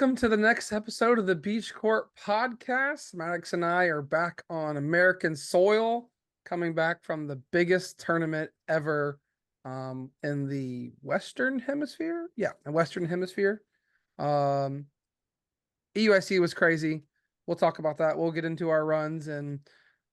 welcome to the next episode of the Beach Court Podcast. Maddox and I are back on American soil, coming back from the biggest tournament ever in the Western Hemisphere. Yeah, the Western Hemisphere. Um, EUIC was crazy. We'll talk about that. We'll get into our runs and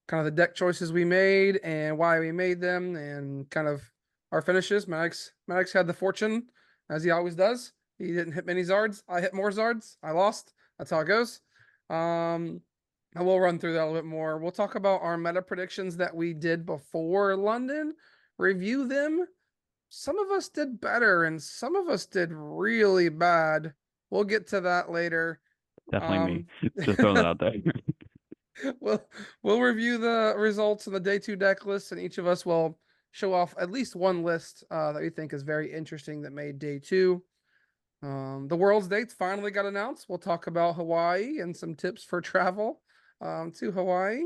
kind of the deck choices we made and why we made them and kind of our finishes. Maddox had the fortune, as he always does. He didn't hit many Zards. I hit more Zards. I lost. That's how it goes. And we'll run through that a little bit more. We'll talk about our meta predictions that we did before London, review them. Some of us did better and some of us did really bad. We'll get to that later. Definitely me. Just throwing that out there. We'll review the results of the day 2 deck list, and each of us will show off at least one list that we think is very interesting that made day 2. The world's dates finally got announced. We'll talk about Hawaii and some tips for travel to Hawaii.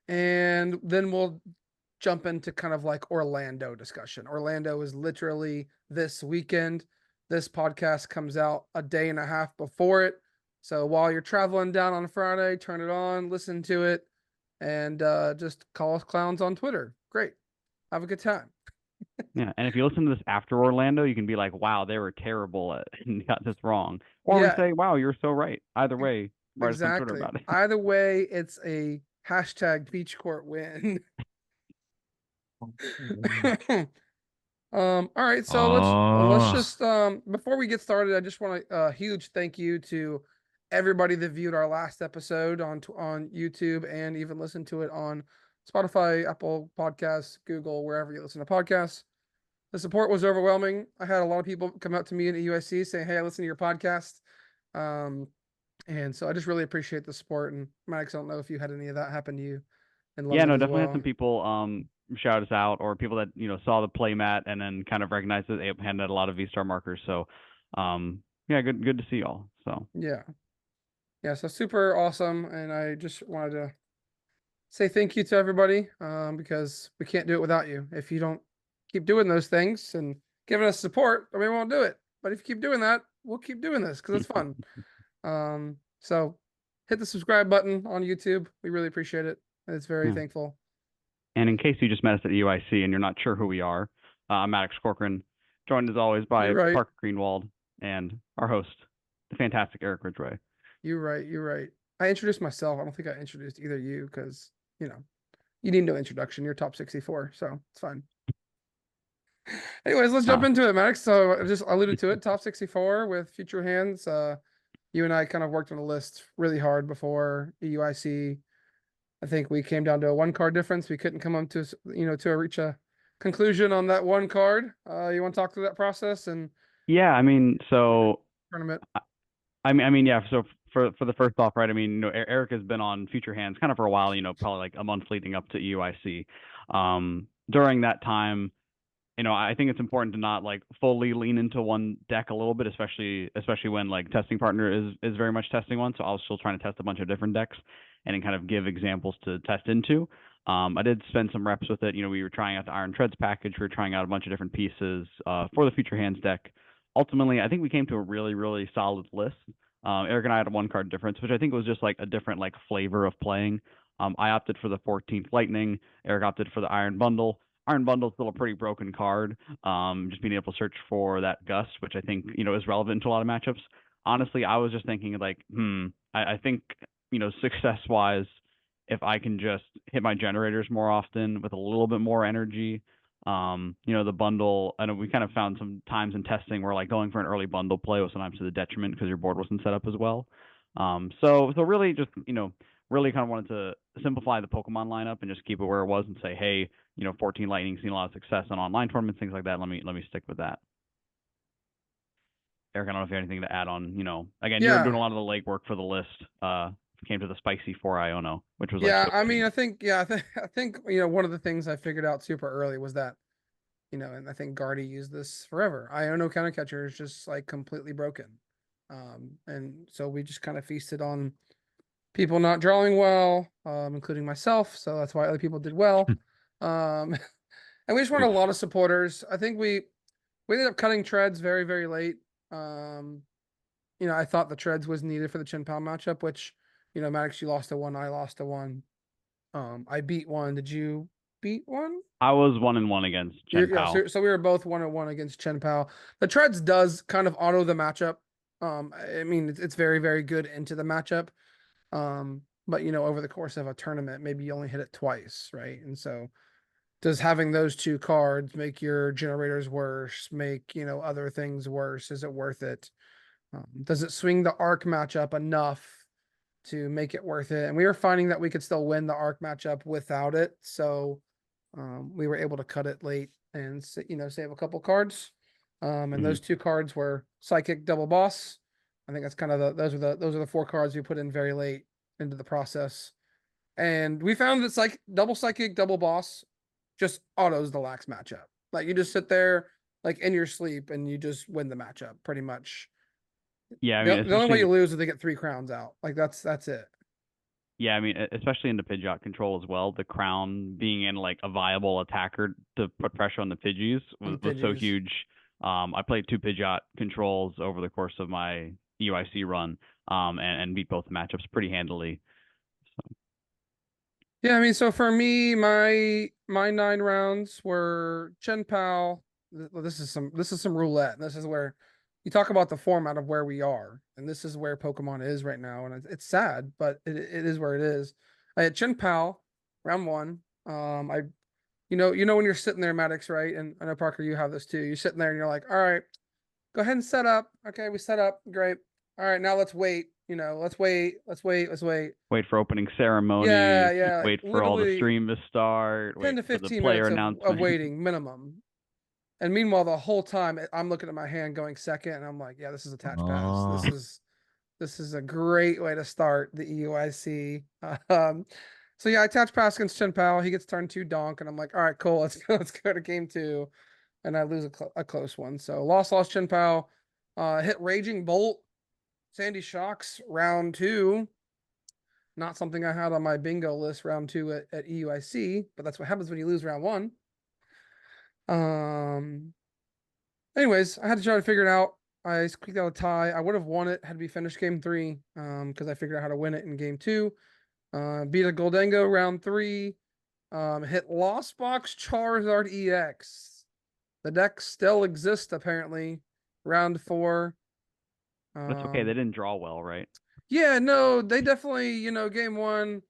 And then we'll jump into kind of like Orlando discussion. Orlando is literally this weekend. This podcast comes out a day and a half before it. So while you're traveling down on Friday, turn it on, listen to it, and just call us clowns on Twitter. Great. Have a good time. Yeah, and if you listen to this after Orlando, you can be like, "Wow, they were terrible and got this wrong," or we Yeah, say, "Wow, you're so right." Either way, write us on Twitter exactly. about it. Either way, it's a hashtag beach court win. All right, so let's Oh, just before we get started, I just want a huge thank you to everybody that viewed our last episode on YouTube and even listened to it on Spotify, Apple Podcasts, Google, wherever you listen to podcasts. The support was overwhelming. I had a lot of people come up to me at USC saying, "Hey, I listen to your podcast." And so I just really appreciate the support. And Max, I don't know if you had any of that happen to you in Yeah, London no, as definitely had well. some people shout us out, or people that saw the playmat and then kind of recognized that they handed a lot of V-star markers. So, yeah, good to see y'all. So Yeah. Yeah, so super awesome. And I just wanted to say thank you to everybody because we can't do it without you. If you don't keep doing those things and giving us support, then we won't do it. But if you keep doing that, we'll keep doing this because it's fun. So hit the subscribe button on YouTube. We really appreciate it. It's very yeah. thankful. And in case you just met us at EUIC and you're not sure who we are, I'm Maddox Corcoran, joined as always by You're right. Parker Greenwald and our host, the fantastic Eric Ridgway. You're right. You're right. I introduced myself. I don't think I introduced either you because, you need no introduction. You're top 64, so it's fine. Anyways, let's jump into it, Max. So I just alluded to it, top 64 with Future Hands. You and I kind of worked on a list really hard before EUIC. I think we came down to a 1 card difference. We couldn't come up to, reach a conclusion on that 1 card. You want to talk through that process and Yeah, I mean, so tournament? I mean, yeah. So for the first off, right? I mean, Eric has been on Future Hands kind of for a while. Probably like a month leading up to EUIC. During that time, I think it's important to not like fully lean into one deck a little bit, especially when like testing partner is very much testing one. So I was still trying to test a bunch of different decks and then kind of give examples to test into. I did spend some reps with it. We were trying out the Iron Treads package. We were trying out a bunch of different pieces for the Future Hands deck. Ultimately, I think we came to a really, really solid list. Eric and I had a 1 card difference, which I think was just like a different like flavor of playing. I opted for the 14th Lightning. Eric opted for the Iron Bundle. Iron Bundle is still a pretty broken card. Just being able to search for that Gust, which I think is relevant to a lot of matchups. Honestly, I was just thinking like, I think success wise, if I can just hit my generators more often with a little bit more energy. The bundle, I know we kind of found some times in testing where like going for an early bundle play was sometimes to the detriment because your board wasn't set up as well. So really just, really kind of wanted to simplify the Pokemon lineup and just keep it where it was and say, hey, 14 Lightning seen a lot of success on online tournaments, things like that. Let me stick with that. Eric, I don't know if you have anything to add on, again, you were doing a Yeah. lot of the legwork for the list. Came to the spicy 4 Iono, which was like Yeah, so I mean, sweet. I think one of the things I figured out super early was that, and I think Guardy used this forever. Iono counter catcher is just like completely broken. And so we just kind of feasted on people not drawing well, including myself. So that's why other people did well. Um, and we just wanted a Oof. lot of supporters. I think we ended up cutting treads very, very late. I thought the treads was needed for the Chin Pao matchup, which, Maddox, you lost a one, I lost a one. I beat one. Did you beat one? I was 1-1 against Chen Yeah, Pao. so we were both 1-1 against Chen Pao. The treads does kind of auto the matchup. I mean, it's very, very good into the matchup. But over the course of a tournament, maybe you only hit it twice, right? And so does having those two cards make your generators worse, make, other things worse? Is it worth it? Does it swing the arc matchup enough to make it worth it? And we were finding that we could still win the arc matchup without it. So we were able to cut it late and save a couple cards. And those two cards were Psychic Double Boss. I think that's kind of those are the four cards we put in very late into the process. And we found that double Psychic Double Boss just autos the lax matchup. Like you just sit there like in your sleep and you just win the matchup pretty much. Yeah, I mean, The only way you especially lose is they get 3 crowns out. Like that's it. yeah, I mean, especially in the Pidgeot control as well. The crown being in like a viable attacker to put pressure on the Pidgeys was so Pidgeys. huge. I played 2 Pidgeot controls over the course of my EUIC run, and beat both matchups pretty handily. So, Yeah, I mean, so for me, my 9 rounds were Chen Pao. This is some roulette. This is where you talk about the format of where we are, and this is where Pokemon is right now, and it's sad, but it is where it is. I had Chen Pao, round 1. I when you're sitting there, Maddox, right? And I know Parker, you have this too. You're sitting there and you're like, all right, go ahead and set up. Okay, we set up. Great. All right, now let's wait. Let's wait. wait for opening ceremonies, Yeah. Like wait for all the literally stream to start, 10 wait to for the 15 player minutes of announcement. waiting minimum. And meanwhile, the whole time I'm looking at my hand going second, and I'm like, yeah, this is attached pass. Oh, This is a great way to start the EUIC. So yeah, I attach pass against Chen Pao. He gets turn 2 donk, and I'm like, all right, cool. Let's go to game 2. And I lose a close one. So lost Chen Pao. Hit Raging Bolt, Sandy Shocks, round 2. Not something I had on my bingo list round 2 at EUIC, but that's what happens when you lose round 1. Anyways, I had to try to figure it out. I squeaked out a tie. I would have won it had we finished game 3. Because I figured out how to win it in game 2. Beat a Goldengo round 3. Hit Lost Box Charizard EX. The deck still exists apparently. Round 4. That's okay. They didn't draw well, right? Yeah, no, they definitely, game 1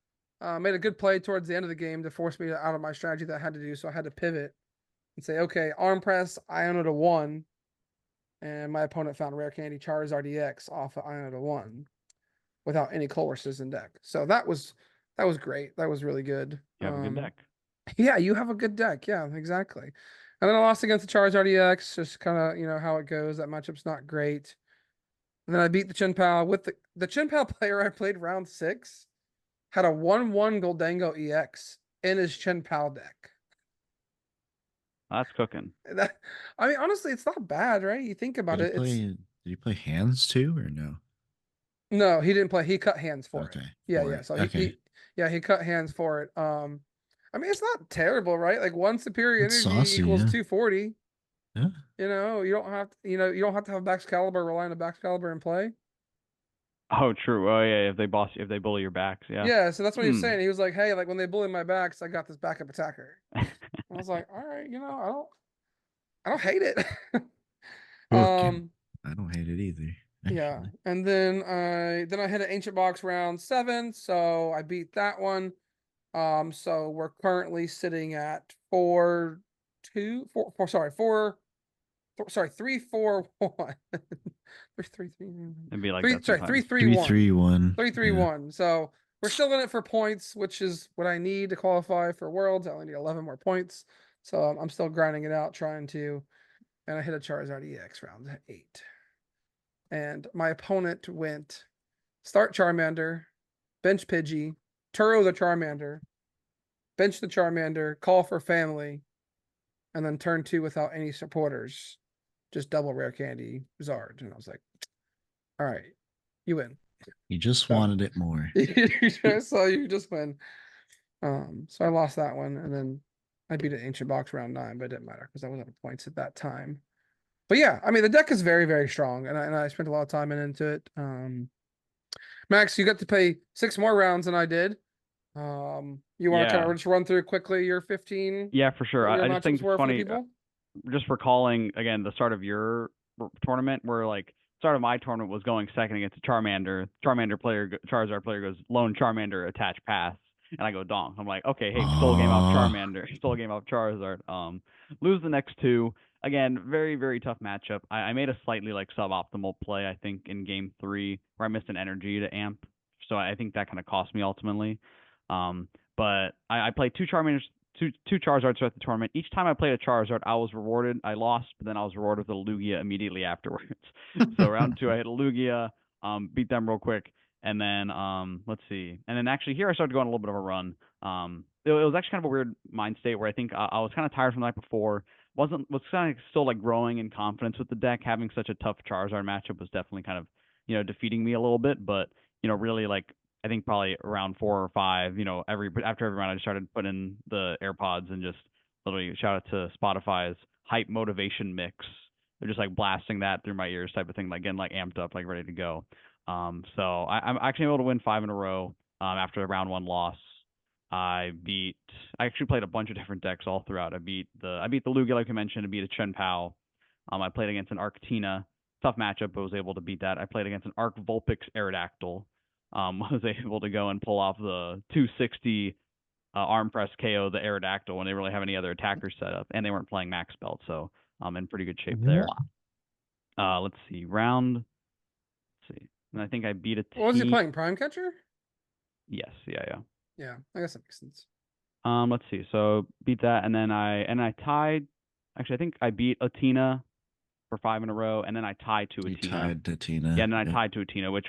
made a good play towards the end of the game to force me out of my strategy that I had to do. So I had to pivot and say, okay, arm press, Iono 1. And my opponent found Rare Candy Charizard EX off of Iono 1 without any Colress's in deck. So that was great. That was really good. You have a good deck. Yeah, you have a good deck. Yeah, exactly. And then I lost against the Charizard EX, just kind of, how it goes. That matchup's not great. And then I beat the Chen Pao with the Chen Pao player I played round 6 had a 1/1 Goldango EX in his Chen Pao deck. That's cooking. I mean, honestly, it's not bad, right? You think about it. Did you play hands too or no? No, he didn't play. He cut hands for it. Okay. Yeah. So he cut hands for it. I mean, it's not terrible, right? Like 1 superior It's energy saucy, equals yeah. 240. Yeah. You don't have to, you don't have to have Baxcalibur, rely on a Baxcalibur and play. Oh, true. Oh, yeah. If they bully your backs, yeah. Yeah, so that's what he was saying. He was like, "Hey, like when they bully my backs, I got this backup attacker." I was like, "All right, I don't hate it." Okay. I don't hate it either. Yeah, Actually. and then I hit an Ancient Box round 7, so I beat that one. So we're currently sitting at 3, 4, 1. There's 3, 3. It'd be like 3, that sorry, sometimes. 3, 3, 1. 3-3-1. 3, 3, 1. So we're still in it for points, which is what I need to qualify for Worlds. I only need 11 more points. So I'm still grinding it out, trying to. And I hit a Charizard EX round 8. And my opponent went start Charmander, bench Pidgey, Turo the Charmander, bench the Charmander, call for family, and then turn 2 without any supporters. Just double Rare Candy Zard. And I was like, all right, you win. You just wanted it more. So you just win. So I lost that one, and then I beat an Ancient Box round 9, but it didn't matter because I wasn't at points at that time. But yeah, I mean the deck is very, very strong, and I spent a lot of time into it. Max, you got to play 6 more rounds than I did. You want to kind Yeah, of just run through quickly your 15, yeah, for sure. what your I just think matchups it's were for the funny, people? just recalling again the start of your tournament, where like start of my tournament was going second against a Charmander. Charmander player, Charizard player goes lone Charmander attach pass, and I go donk. I'm like, okay, hey, stole a game off Oh, Charmander, stole a game off Charizard. Lose the next two. Again, very, very tough matchup. I made a slightly like suboptimal play, I think, in game three where I missed an energy to amp. So I think that kind of cost me ultimately. But I played two Charmanders, two Charizards throughout the tournament. Each time I played a Charizard, I was rewarded. I lost, but then I was rewarded with a Lugia immediately afterwards. So round two, I hit a Lugia, beat them real quick, and then let's see, and then actually here I started going a little bit of a run. It was actually kind of a weird mind state where I think I was kind of tired from the night before. Was kind of still like growing in confidence with the deck. Having such a tough Charizard matchup was definitely kind of defeating me a little bit, but really like I think probably around 4 or 5, after every round I just started putting in the AirPods and just literally shout out to Spotify's hype motivation mix. They're just like blasting that through my ears type of thing, like getting like amped up, like ready to go. So I'm actually able to win 5 in a row after a round one loss. I actually played a bunch of different decks all throughout. I beat the Lugia, like you mentioned. I beat a Chen Pao. I played against an Arctina. Tough matchup, but was able to beat that. I played against an Arc Vulpix Aerodactyl. Was able to go and pull off the 260 arm press KO the Aerodactyl when they really have any other attackers set up, and they weren't playing max belt, so I'm in pretty good shape there. Let's see, let's see, and I think I beat a What was he team. playing? Prime Catcher? Yes, yeah. Yeah, I guess that makes sense. Let's see, so beat that, and then I tied. Actually, I think I beat Atina for 5 in a row, and then I tied to you Atina. tied to Tina. Yeah, and then I tied to Atina, which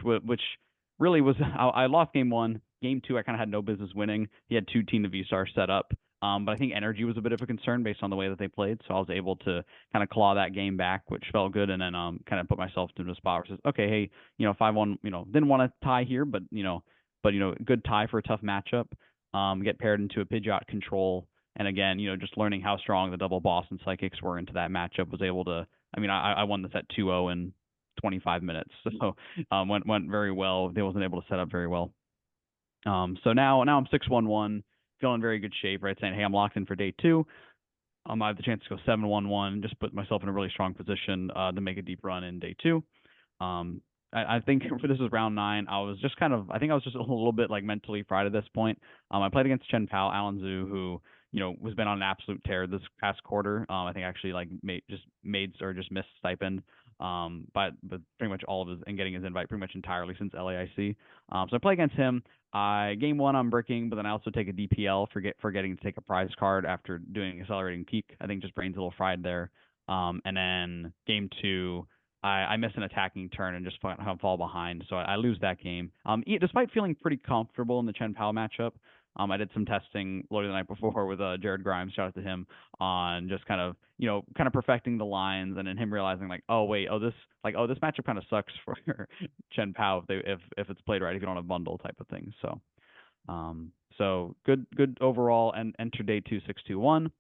really was I lost game one. Game two, I kind of had no business winning. He had two Tina V-Stars set up, but I think energy was a bit of a concern based on the way that they played. So I was able to kind of claw that game back, which felt good, and then kind of put myself into a spot where it says, okay, hey, 5-1, didn't want to tie here, but good tie for a tough matchup. Get paired into a Pidgeot control, and again, just learning how strong the double boss and psychics were into that matchup, was able to. I mean, I won this at 2-0 in 25 minutes, so went very well. They wasn't able to set up very well. So now I'm 6-1-1, feeling very good shape, right? Saying, hey, I'm locked in for day two. I have the chance to go 7-1-1, just put myself in a really strong position to make a deep run in day two. I think for this is round 9. I was just I think I was just a little bit like mentally fried at this point. I played against Chen Pao, Alan Zhu, who has been on an absolute tear this past quarter. I think actually like just missed stipend. But pretty much all of his and getting his invite pretty much entirely since LAIC. So I play against him. Game one I'm bricking, but then I also take a DPL forgetting to take a prize card after doing accelerating peak. I think just brain's a little fried there. And then game two, I miss an attacking turn and just fall behind, so I lose that game. Despite feeling pretty comfortable in the Chen Pao matchup, I did some testing literally the night before with Jared Grimes. Shout out to him on just kind of perfecting the lines, and then him realizing like, this matchup kind of sucks for Chen Pao if it's played right, if you don't have bundle type of thing. So good overall, and enter day 2 6-2-1.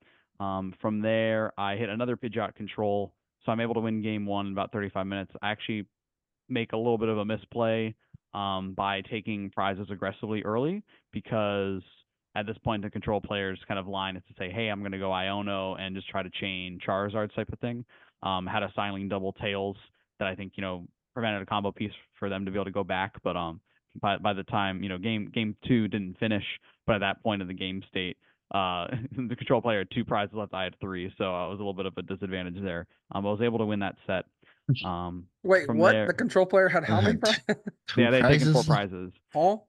From there, I hit another Pidgeot control, so I'm able to win game one in about 35 minutes. I actually make a little bit of a misplay by taking prizes aggressively early, because at this point the control player's kind of line is to say, hey, I'm going to go Iono and just try to chain Charizard type of thing. Had a Styling double tails that I think prevented a combo piece for them to be able to go back, but by the time game two didn't finish, but at that point in the game state, the control player had 2 prizes left. I had 3, so I was a little bit of a disadvantage there. I was able to win that set. Wait, From what? there, The control player had how many had prizes? two they had taken 4 prizes. prizes. All?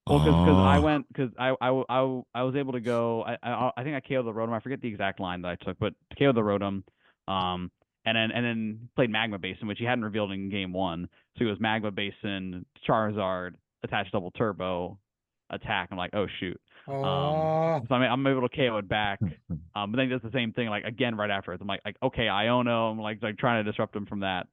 Well, because Oh, I was able to go. I think I KO'd the Rotom. I forget the exact line that I took, but KO'd the Rotom. And then played Magma Basin, which he hadn't revealed in game one. So he was Magma Basin, Charizard, attached double turbo, attack. I'm like, oh shoot. Oh, So I'm able to KO it back. But then he does the same thing like again right after it. I'm like okay, Iono. I'm like trying to disrupt him from that.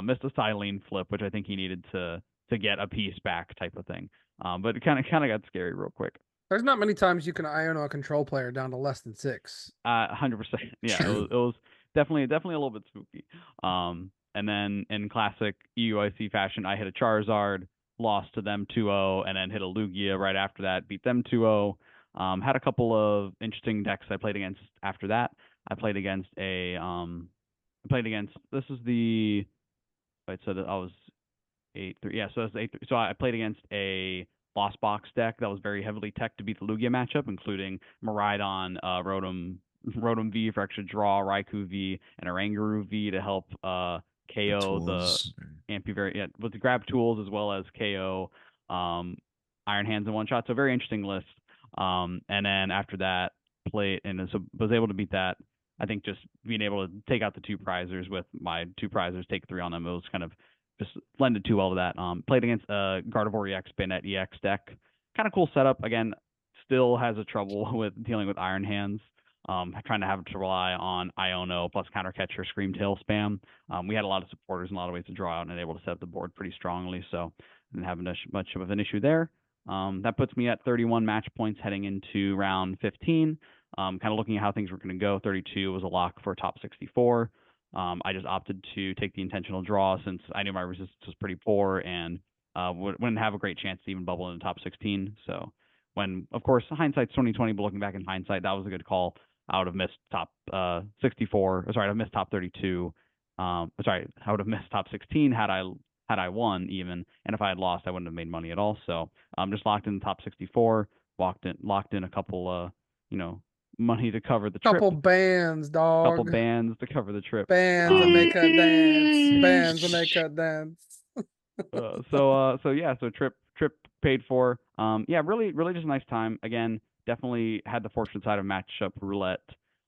Missed a Silene flip, which I think he needed to get a piece back type of thing. But it kind of got scary real quick. there's not many times you can Iono a control player down to less than 6. 100%. Yeah, true. it was definitely a little bit spooky. And then in classic EUIC fashion, I hit a Charizard, lost to them 2-0, and then hit a Lugia right after that, beat them 2-0. Had a couple of interesting decks I played against after that. I played against this is the right, so that I was 8-3. Yeah, so that's 8-3. So I played against a Lost Box deck that was very heavily teched to beat the Lugia matchup, including Miraidon, Rotom V for extra draw, Raikou V, and Oranguru V to help KO the Amphivari, yeah, with the grab tools as well as KO Iron Hands in one shot. So very interesting list. And then after that, played and so was able to beat that. I think just being able to take out the two prizers with my two prizers, take 3 on them, it was kind of just lended too well to that. Played against Gardevoir EX, Bayonet EX deck. Kind of cool setup. Again, still has a trouble with dealing with Iron Hands. Trying to have to rely on Iono plus counter catcher, Scream Tail spam. We had a lot of supporters and a lot of ways to draw out and able to set up the board pretty strongly, so didn't have much of an issue there. That puts me at 31 match points heading into round 15. Kind of looking at how things were going to go. 32 was a lock for top 64. I just opted to take the intentional draw since I knew my resistance was pretty poor and wouldn't have a great chance to even bubble in the top 16. So when, of course, hindsight's 2020, but looking back in hindsight, that was a good call. I would have missed top 64. Sorry, I'd have missed top 32. Sorry, I would have missed top 16 had I won even, and if I had lost, I wouldn't have made money at all. So I'm just locked in the top 64. Locked in a couple money to cover the trip. Couple bands, dog. Couple bands to cover the trip. Bands that make her dance. Bands that make her dance. So trip paid for. Yeah, really just a nice time. Again, definitely had the fortunate side of matchup roulette.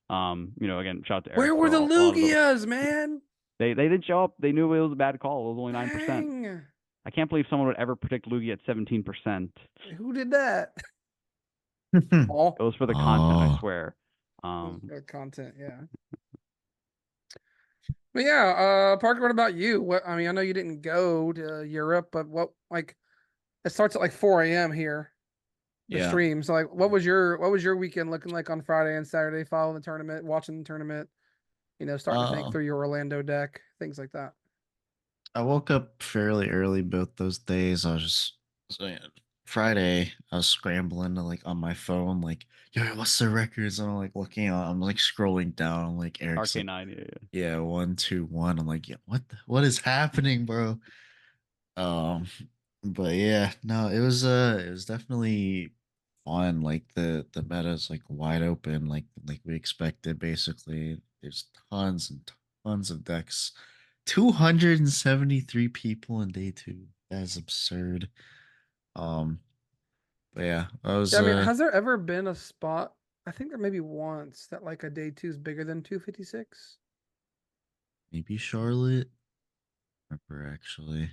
Again, shout out to Eric. Where were the Lugias, man? They did show up. They knew it was a bad call. It was only 9%. I can't believe someone would ever predict Lugia at 17%. Who did that? It was for the content, I swear. For content, yeah. But yeah, Parker, what about you? I know you didn't go to Europe, but it starts at like 4 a.m. here. The streams. Like, what was your weekend looking like on Friday and Saturday following the tournament, watching the tournament, starting to think through your Orlando deck, things like that. I woke up fairly early both those days. Friday, I was scrambling to on my phone, yo, what's the records? And I'm looking out, I'm scrolling down, I'm Eric's RK9, yeah, 1-2-1. I'm yeah, what is happening, bro? But yeah, no, it was definitely fun. The meta's wide open, like we expected. Basically, there's tons and tons of decks. 273 people in day 2. That is absurd. But yeah, I was. Yeah, has there ever been a spot? I think there maybe once that a day 2 is bigger than 256. Maybe Charlotte. Remember actually.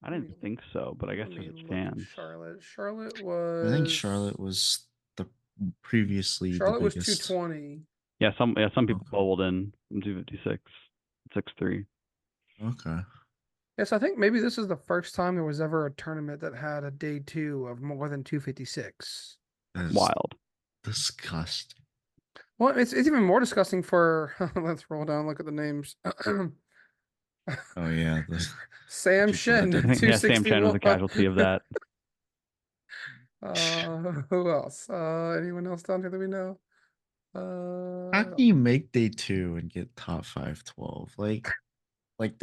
I didn't think so, but I guess it stands. Charlotte was. I think Charlotte was the previously. Charlotte the was 220. Yeah, some people bubbled in from 256, 6-3. Okay. Yes, I think maybe this is the first time there was ever a tournament that had a day 2 of more than 256. That's wild. Disgusting. Well, it's even more disgusting for. Let's roll down. Look at the names. Oh yeah, Sam Shen. Yeah, Sam Shen was a casualty of that. Who else? Anyone else down here that we know? How can you make day 2 and get top 512? They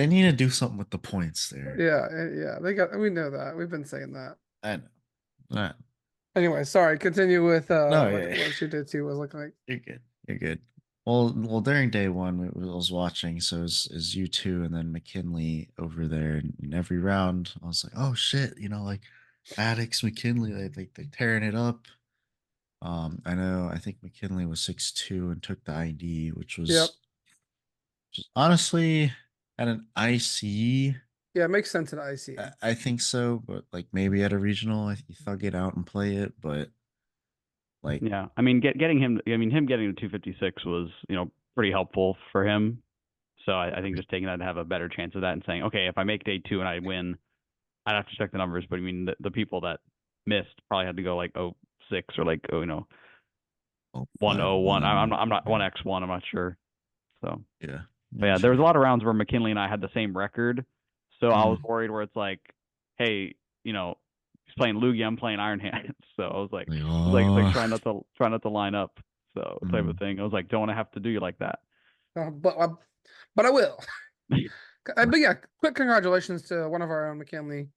need to do something with the points there. Yeah. We know that. We've been saying that. I know. Anyway, sorry. Continue with what your day 2 was looking like. You're good. Well, during day 1, I was watching, so is you two and then McKinley over there, and every round I was like, oh shit, Addicts, McKinley, they're tearing it up. I think McKinley was 6-2 and took the ID, which was just honestly at an IC. Yeah, it makes sense at IC. I think so, but maybe at a regional, you thug it out and play it, but. Yeah, getting him. Him getting to 256 was pretty helpful for him. So I think just taking that to have a better chance of that and saying, okay, if I make day 2 and I win, I'd have to check the numbers. But the people that missed probably had to go 06 or 101. I'm not 1x1. I'm not sure. So, Yeah. but yeah, there was a lot of rounds where McKinley and I had the same record. So I was worried where it's like, hey, you know, he's playing Lugia, I'm playing Iron Hands. So I was like, oh. try not to line up. So type of thing. I was like, don't want to have to do you like that. But I will. But yeah, quick congratulations to one of our own, McKinley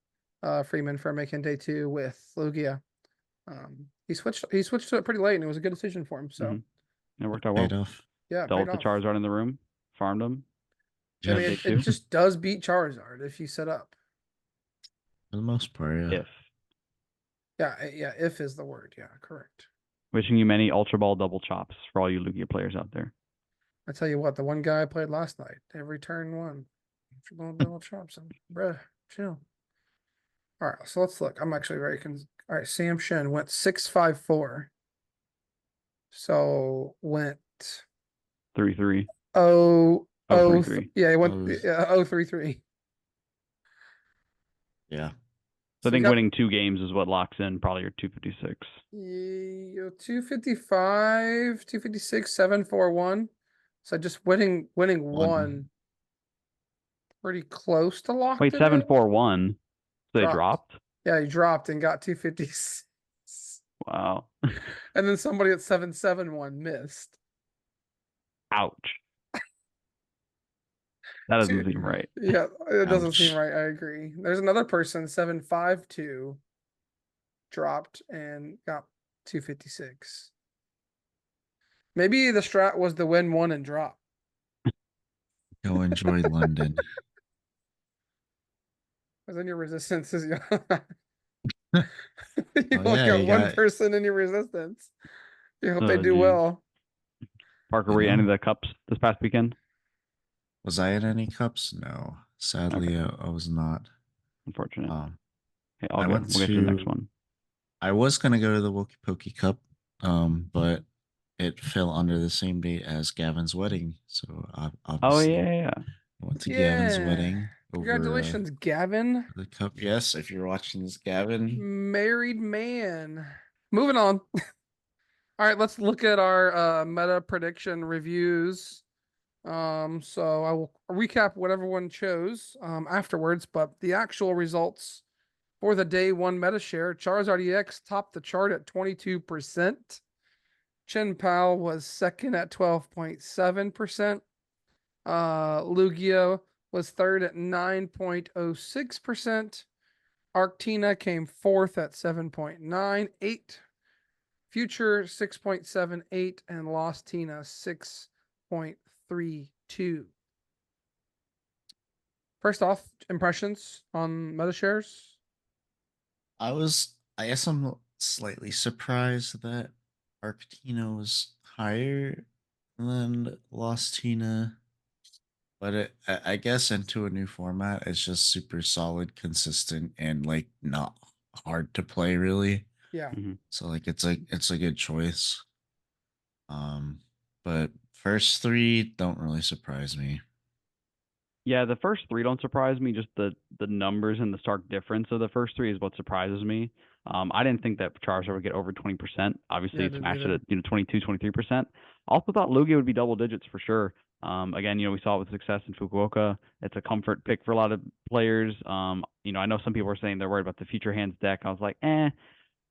Freeman, for making day 2 with Lugia. He switched to it pretty late, and it was a good decision for him. So It worked out Paid well. off. yeah, Dealt paid with the off. Charizard in the room, farmed him. I Yep. mean, Day it 2. just does beat Charizard if you set up. For the most part, yeah. If. Yeah, if is the word. Yeah, correct. Wishing you many Ultra Ball double chops for all you Lugia players out there. I tell you what, the one guy I played last night, every turn one. Double chops and bruh, chill. All right, so let's look. I'm actually very all right, Sam Shen went 654. So went 3-3. oh Oh, 3-3. yeah, he went Oh. 0-3-3. Yeah. So I we think got winning 2 games is what locks in probably your 256. 255, 256, 741. So just winning one pretty close to locked Wait, it in. 7-4-1. So they dropped? Yeah, he dropped and got 256. Wow. And then somebody at 771 missed. Ouch. That doesn't seem right. Yeah, it doesn't seem Ouch. right. I agree. There's another person, 752, dropped and got 256. Maybe the strat was to win one and drop. Go enjoy London. Because then your resistance is you Oh only yeah, got you one got. person in your resistance. You hope they Oh, do geez. well. Parker, You were you any of know. the cups this past weekend? Was I in any cups? No, sadly, Okay. I was not. Unfortunate. Um, Okay, all I good. went We'll get to the next to. one. I was gonna go to the Wookie Pokey Cup, but it fell under the same date as Gavin's wedding, so Oh, obviously yeah. I went to Gavin's Yeah. wedding over Congratulations, Gavin. the cup. Yes, if you're watching this, Gavin. Married man. Moving on. All right, let's look at our meta prediction reviews. So I will recap what everyone chose afterwards, but the actual results for the day 1 meta share, Charizard EX topped the chart at 22%. Chen Pao was second at 12.7%. Lugia was third at 9.06%. Arctina came fourth at 7.98. Future 6.78 and Lost Tina 6.32. First off, impressions on meta shares. I guess I'm slightly surprised that Arctina was higher than Lost Tina. But I guess into a new format, it's just super solid, consistent, and like not hard to play really. Yeah. So like it's a good choice. But first 3 don't really surprise me. Yeah, the first 3 don't surprise me. Just the numbers and the stark difference of the first 3 is what surprises me. I didn't think that Charizard would get over 20%. Obviously, Yeah, it's didn't matched either. at 22, 23%. Also thought Lugia would be double digits for sure. Again, we saw it with success in Fukuoka. It's a comfort pick for a lot of players. I know some people were saying they're worried about the Future Hands deck. I was like, I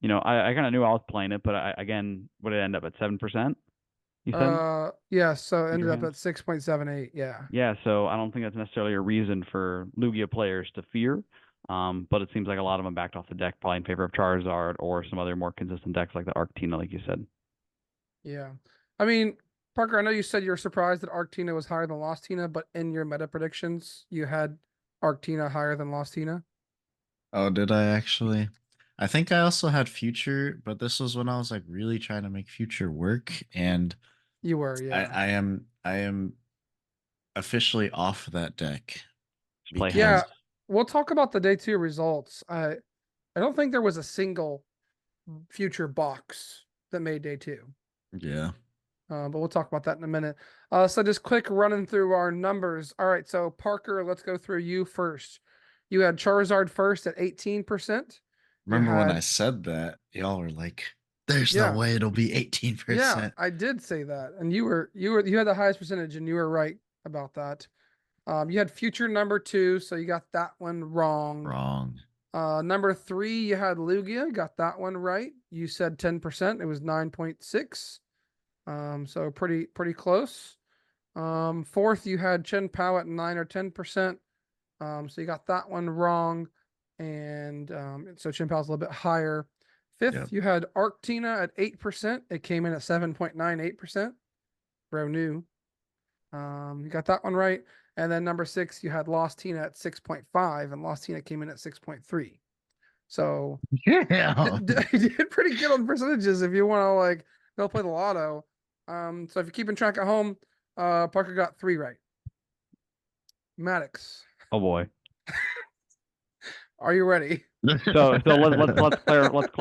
kind of knew I was playing it, but again, would it end up at 7%? You said? Yeah, so it ended Future up Hands? at 6.78. Yeah. Yeah, so I don't think that's necessarily a reason for Lugia players to fear. But it seems like a lot of them backed off the deck, probably in favor of Charizard or some other more consistent decks like the Arctina, like you said. Yeah. I mean, Parker, I know you said you were surprised that Arctina was higher than Lost Tina, but in your meta predictions, you had Arctina higher than Lost Tina. Oh, did I actually? I think I also had Future, but this was when I was like really trying to make Future work, and You were, I, yeah. I am officially off that deck Just play Yeah, because Hands. we'll talk about the day 2 results. I don't think there was a single future box that made day 2. yeah. But we'll talk about that in a minute. So just quick running through our numbers. All right, so Parker, let's go through you first. You had Charizard first at 18%. You Remember when I had said that? Y'all were like, There's Yeah. no way it'll be Yeah, 18%. I did say that, and you had the highest percentage, and you were right about that. You had future number 2, so you got that one wrong. Wrong. Number 3, you had Lugia, got that one right. You said 10%, it was 9.6. So pretty close. Fourth, you had Chen Pao at 9 or 10%. So you got that one wrong, and so Chen Pao's a little bit higher. Fifth, Yep. you had Arctina at 8%. It came in at 7.98%. Bro new. You got that one right. And then number 6, you had Lost Tina at 6.5, and Lost Tina came in at 6.3. So Yeah. you did pretty good on percentages if you want to like go play the lotto. So if you're keeping track at home, Parker got 3 right. Maddox, Oh boy. are you ready? So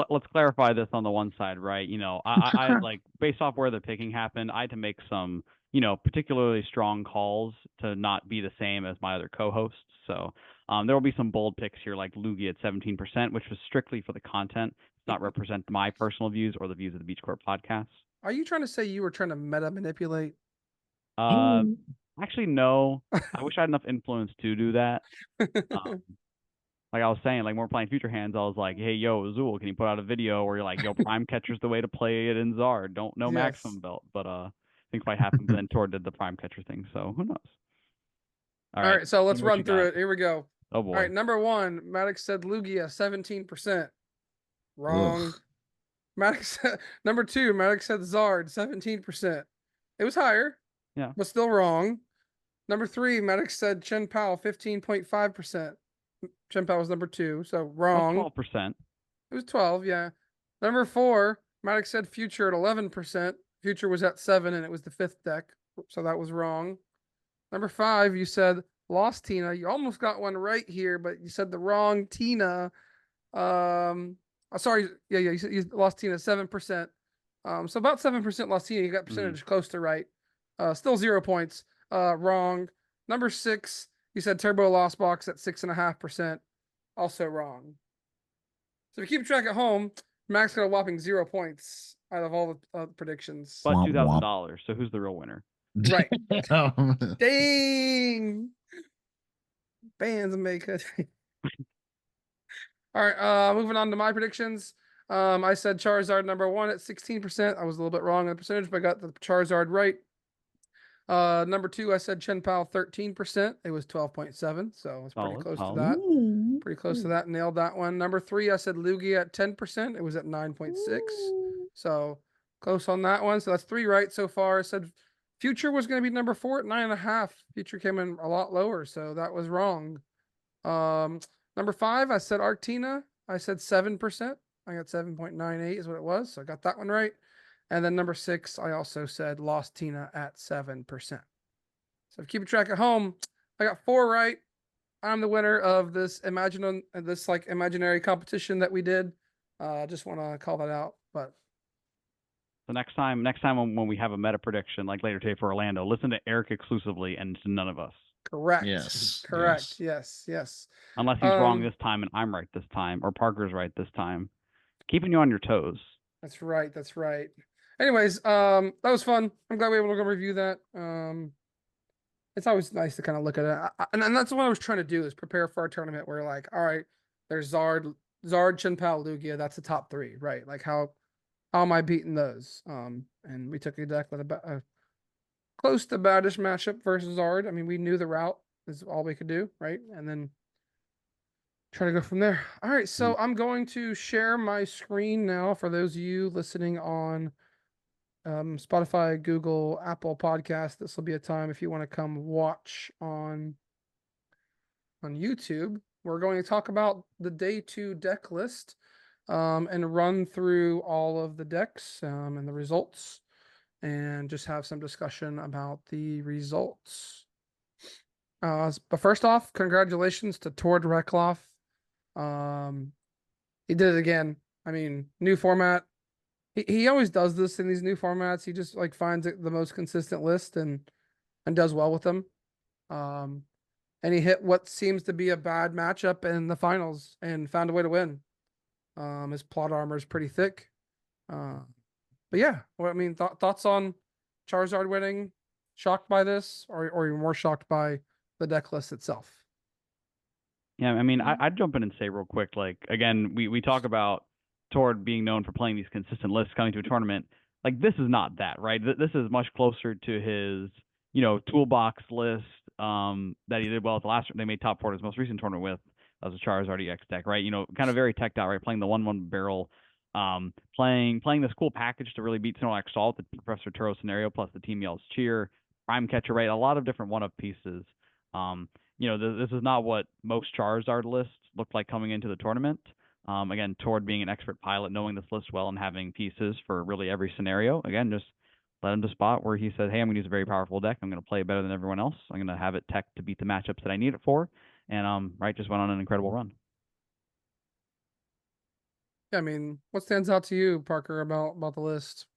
let's clarify this on the one side, right? You know, I like based off where the picking happened, I had to make some, you know, particularly strong calls to not be the same as my other co-hosts. So there will be some bold picks here, like Lugia at 17%, which was strictly for the content, not represent my personal views or the views of the Beach Court podcast. Are you trying to say you were trying to meta manipulate? Actually, no. I wish I had enough influence to do that. Like I was saying, like when we're playing Future Hands, I was like, hey, yo, Zool, can you put out a video where you're like, yo, Prime Catcher's the way to play it in Zard. Don't know Maximum Yes. Belt. But things might happen, but then Tor did the Prime Catcher thing, so who knows? All right, so let's what run you through got? it. Here we go. Oh All boy. right, number 1, Maddox said Lugia, 17%. Wrong. Ugh. Maddox number 2, Maddox said Zard, 17%. It was higher. Yeah. But still wrong. Number 3, Maddox said Chen Pao, 15.5%. Chen Pao was number 2, so wrong. 12%. It was 12, yeah. Number 4, Maddox said Future at 11%. Future was at 7, and it was the 5th deck, so that was wrong. Number 5, you said Lost Tina. You almost got one right here, but you said the wrong Tina. Sorry, yeah, you said you lost Tina 7%. So about 7% lost Tina. You got percentage close to right. Still 0 points. Wrong. Number 6, you said Turbo Lost Box at 6.5%. Also wrong. So if you keep track at home, Max got a whopping 0 points out of all the predictions. But Womp, womp. $2,000. So who's the real winner? Right. Dang. Bands make it. All right, moving on to my predictions. I said Charizard number 1 at 16%. I was a little bit wrong on the percentage, but I got the Charizard right. Number 2, I said Chen Pao 13%. It was 12.7, so it's pretty close to that. Pretty close to that. Nailed that one. Number 3, I said Lugia at 10%. It was at 9.6. So close on that one. So that's 3 right so far. I said Future was going to be number 4 at 9.5. Future came in a lot lower, so that was wrong. Number 5, I said Arctina. I said 7%. I got 7.98 is what it was. So I got that one right. And then number 6, I also said Lost Tina at 7%. So if you keep track at home, I got 4 right. I'm the winner of this imaginary competition that we did. Just want to call that out. But so next time when we have a meta prediction like later today for Orlando, listen to Eric exclusively and to none of us. Correct. Yes. Correct. Yes. Unless he's wrong this time and I'm right this time, or Parker's right this time. Keeping you on your toes. That's right. Anyways, that was fun. I'm glad we were able to go review that. It's always nice to kind of look at it. And that's what I was trying to do, is prepare for our tournament where, like, all right, there's Zard, Chen Pao, Lugia. That's the top 3, right? Like, how am I beating those? And we took a deck with a close to badish matchup versus Zard. I mean, we knew the route is all we could do, right? And then try to go from there. All right, so I'm going to share my screen now for those of you listening on Spotify, Google, Apple Podcast. This will be a time if you want to come watch on YouTube. We're going to talk about the day 2 deck list and run through all of the decks and the results, and just have some discussion about the results. But first off, congratulations to Tord Rekloff. He did it again. I mean, new format. He always does this in these new formats. He just like finds the most consistent list and does well with them. And he hit what seems to be a bad matchup in the finals and found a way to win. His plot armor is pretty thick. Uh, but yeah, well, I mean, thoughts on Charizard winning? Shocked by this, or you're more shocked by the deck list itself? Yeah, I mean, I'd jump in and say real quick, like again, we talk about Tord being known for playing these consistent lists coming to a tournament. Like this is not that, right? This is much closer to his, toolbox list that he did well at the last. They made top four at his most recent tournament with. That was a Charizard EX deck, right? Kind of very teched out, right? Playing the 1/1 barrel, playing this cool package to really beat Snorlax Salt, the Professor Turo scenario, plus the Team Yell's Cheer, Prime Catcher, right? A lot of different one-up pieces. This is not what most Charizard lists looked like coming into the tournament. Again, Tord being an expert pilot, knowing this list well and having pieces for really every scenario. Again, just led him to spot where he said, hey, I'm going to use a very powerful deck. I'm going to play it better than everyone else. I'm going to have it tech to beat the matchups that I need it for. And just went on an incredible run. Yeah, I mean, what stands out to you, Parker, about the list?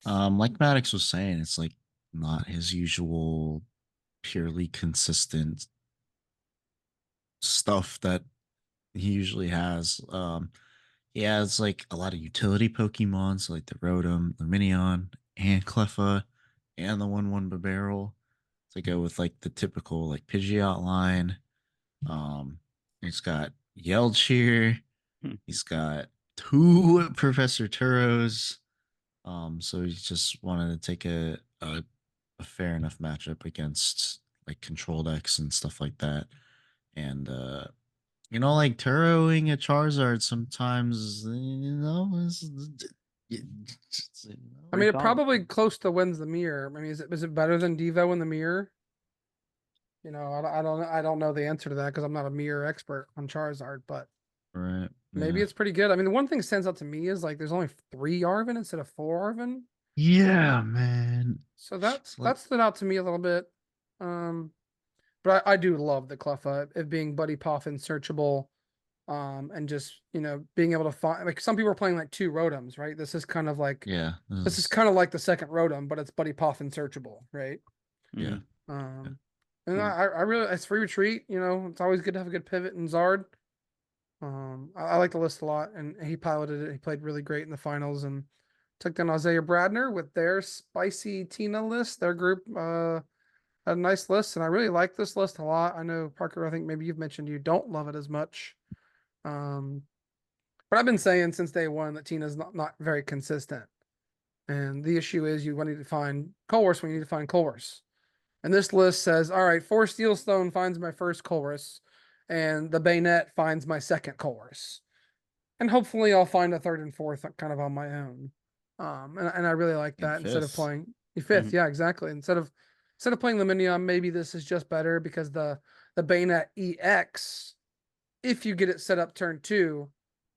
Like Maddox was saying, it's like not his usual purely consistent stuff that he usually has. He has like a lot of utility Pokemon, so like the Rotom, the Minion, and Cleffa, and the 1/1 Barrel to go with like the typical like Pidgeot line. He's got Yelcheer. Hmm. He's got two Professor Turos. So he just wanted to take a fair enough matchup against like control decks and stuff like that. And like Turoing a Charizard sometimes, I mean, Pretty it solid. probably close to wins the mirror. I mean, is it better than Devo in the mirror? I don't know the answer to that because I'm not a mirror expert on Charizard, but right? maybe Yeah, it's pretty good. I mean, the one thing that stands out to me is like there's only 3 Arven instead of 4 Arven. yeah, man. So that It's like, that stood out to me a little bit. Um, but I do love the Cleffa, it being Buddy Poffin searchable, and just being able to find, like, some people are playing like 2 Rotoms, right? yeah, This is kind of like the second Rotom, but it's Buddy Poffin searchable, right? yeah, Mm-hmm. yeah. Um, and I really, it's free retreat. It's always good to have a good pivot in Zard. I like the list a lot, and he piloted it. He played really great in the finals and took down Isaiah Bradner with their spicy Tina list. Their group had a nice list, and I really like this list a lot. I know, Parker, I think maybe you've mentioned you don't love it as much. Um, but I've been saying since day one that Tina's not very consistent. And the issue is you need to find Colress when you need to find Colress. And this list says, all right, 4 Steelstone finds my first Colress, and the Bayonet finds my second Colress. And hopefully I'll find a third and fourth kind of on my own. And I really like And that instead of fifth, playing Mm-hmm. fifth. Yeah, exactly. Instead of playing the Minion, maybe this is just better because the Bayonet EX, if you get it set up turn 2,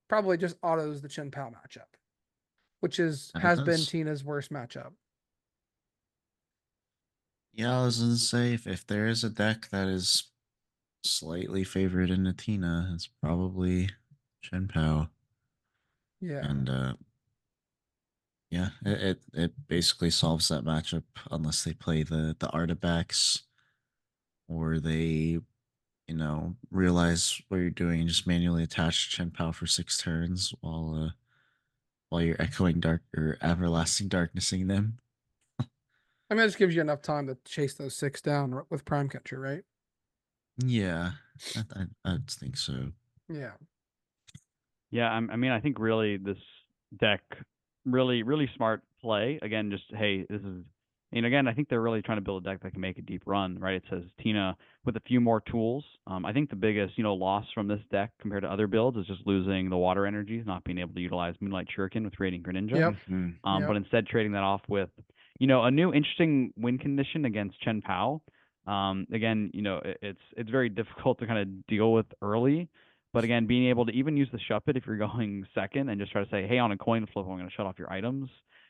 probably just autos the Chin Pao matchup, which and it has been does. Tina's worst matchup. Yeah, I was gonna say if there is a deck that is slightly favored in Natina, it's probably Shen Pao. Yeah. And yeah, it basically solves that matchup unless they play the artifacts or they realize what you're doing and just manually attach Chen Pao for 6 turns while you're echoing dark or everlasting darknessing them. I mean, that just gives you enough time to chase those 6 down with Prime Catcher, right? Yeah, I think so. Yeah. Yeah, I mean, I think really this deck, really, really smart play. Again, just hey, this is, again, I think they're really trying to build a deck that can make a deep run, right? It says Tina with a few more tools. I think the biggest, loss from this deck compared to other builds is just losing the water energies, not being able to utilize Moonlight Shuriken with Radiant Greninja. Yep. Hmm. But Yep. instead trading that off with, a new interesting win condition against Chen Pao. Again, it's very difficult to kind of deal with early. But again, being able to even use the Shuppet if you're going second and just try to say, hey, on a coin flip, I'm going to shut off your items,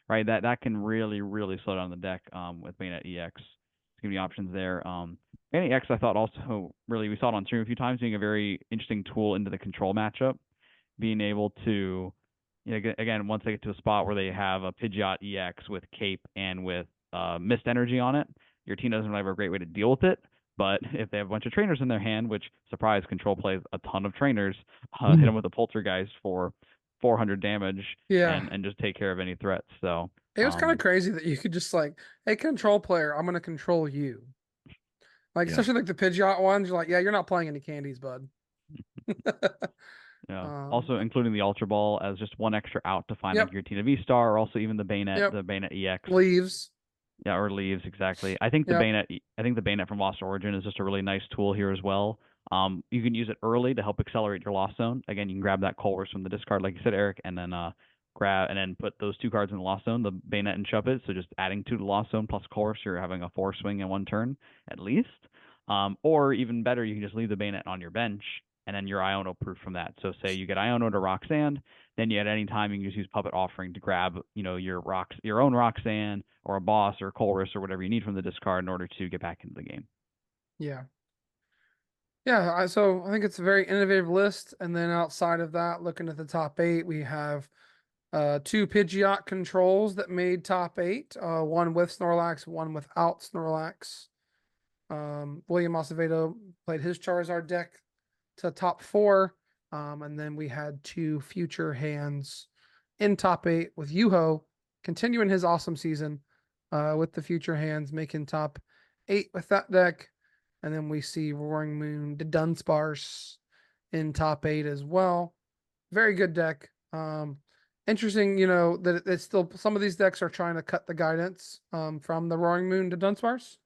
right? That can really, really slow down the deck with Bayonet EX. Give me options there. Bayonet EX, I thought also really, we saw it on stream a few times, being a very interesting tool into the control matchup. Being able to, again, once they get to a spot where they have a Pidgeot EX with Cape and with Mist Energy on it, your team doesn't really have a great way to deal with it. But if they have a bunch of trainers in their hand, which surprise control plays a ton of trainers, hit them with a poltergeist for 400 damage Yeah. and just take care of any threats. So It was kind of crazy that you could just like, hey, control player, I'm gonna control you. Like, Yeah. especially like the Pidgeot ones, you're like, yeah, you're not playing any candies, bud. yeah. Also including the Ultra Ball as just one extra out to find Yep. a Giratina V-Star, or also even the Yep. Bayonet EX. Leaves. Yeah, or leaves, exactly. I think the Yep. Bayonet from Lost Origin is just a really nice tool here as well. You can use it early to help accelerate your Lost Zone. Again, you can grab that Colress from the discard, like you said, Eric, and then put those 2 cards in the Lost Zone, the Bayonet and Shuppet. So just adding 2 to the Lost Zone plus Colress, you're having a 4 swing in 1 turn at least. Or even better, you can just leave the Bayonet on your bench and then you're Iono proof from that. So say you get Iono to Roxanne, then you at any time you can just use Puppet Offering to grab, your own Roxanne or a boss or Colress or whatever you need from the discard in order to get back into the game. Yeah. Yeah, so I think it's a very innovative list. And then outside of that, looking at the top 8, we have 2 Pidgeot controls that made top 8. One with Snorlax, one without Snorlax. William Acevedo played his Charizard deck to top 4. And then we had 2 future hands in top 8 with Yuho continuing his awesome season with the future hands making top 8 with that deck. And then we see Roaring Moon, the Dunsparce in top 8 as well. Very good deck. Interesting, that it's still some of these decks are trying to cut the guidance from the Roaring Moon to Dunsparce.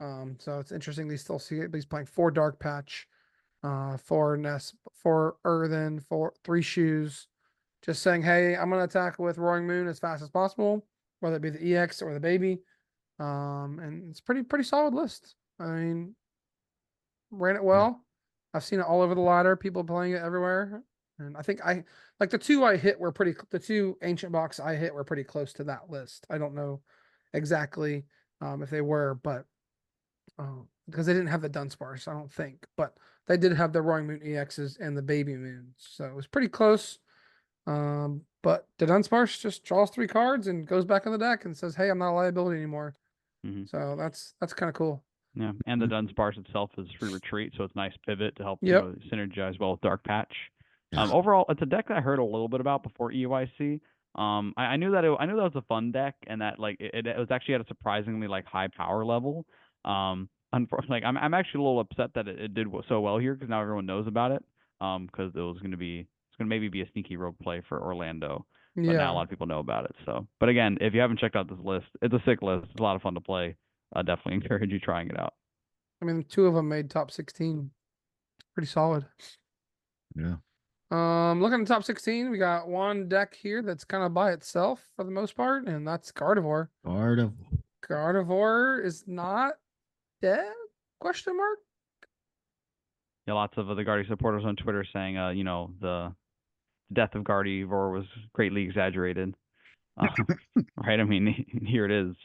So it's interesting they still see it. He's playing 4 Dark Patch, 4 Nest, 4 Earthen, 3 Shoes. Just saying, hey, I'm gonna attack with Roaring Moon as fast as possible, whether it be the EX or the baby. And it's pretty solid list. I mean, ran it well. I've seen it all over the ladder, people playing it everywhere. And I think the 2 I hit were the 2 ancient box I hit were pretty close to that list. I don't know exactly if they were, but because they didn't have the Dunsparce, I don't think, but they did have the Roaring Moon EXs and the Baby Moons, so it was pretty close. But the Dunsparce just draws 3 cards and goes back in the deck and says, "Hey, I'm not a liability anymore." So that's kind of cool. Yeah, and the Dunsparce itself is free retreat, so it's a nice pivot to help Yep. synergize well with Dark Patch. Yeah. Overall, it's a deck that I heard a little bit about before EUIC. I knew that I knew that was a fun deck, and that like it was actually at a surprisingly like high power level. Unfortunately, like, I'm actually a little upset that it did so well here because now everyone knows about it. Because it's gonna maybe be a sneaky rogue play for Orlando, but now a lot of people know about it. So, but again, if you haven't checked out this list, it's a sick list. It's a lot of fun to play. I definitely encourage you trying it out. I mean, 2 of them made top 16. Pretty solid. Yeah. Looking at top 16, we got one deck here that's kind of by itself for the most part, and that's Gardevoir. Gardevoir is not dead? Question mark? Yeah, lots of the Guardy supporters on Twitter saying, the death of Gardevoir was greatly exaggerated. Right? I mean, here it is.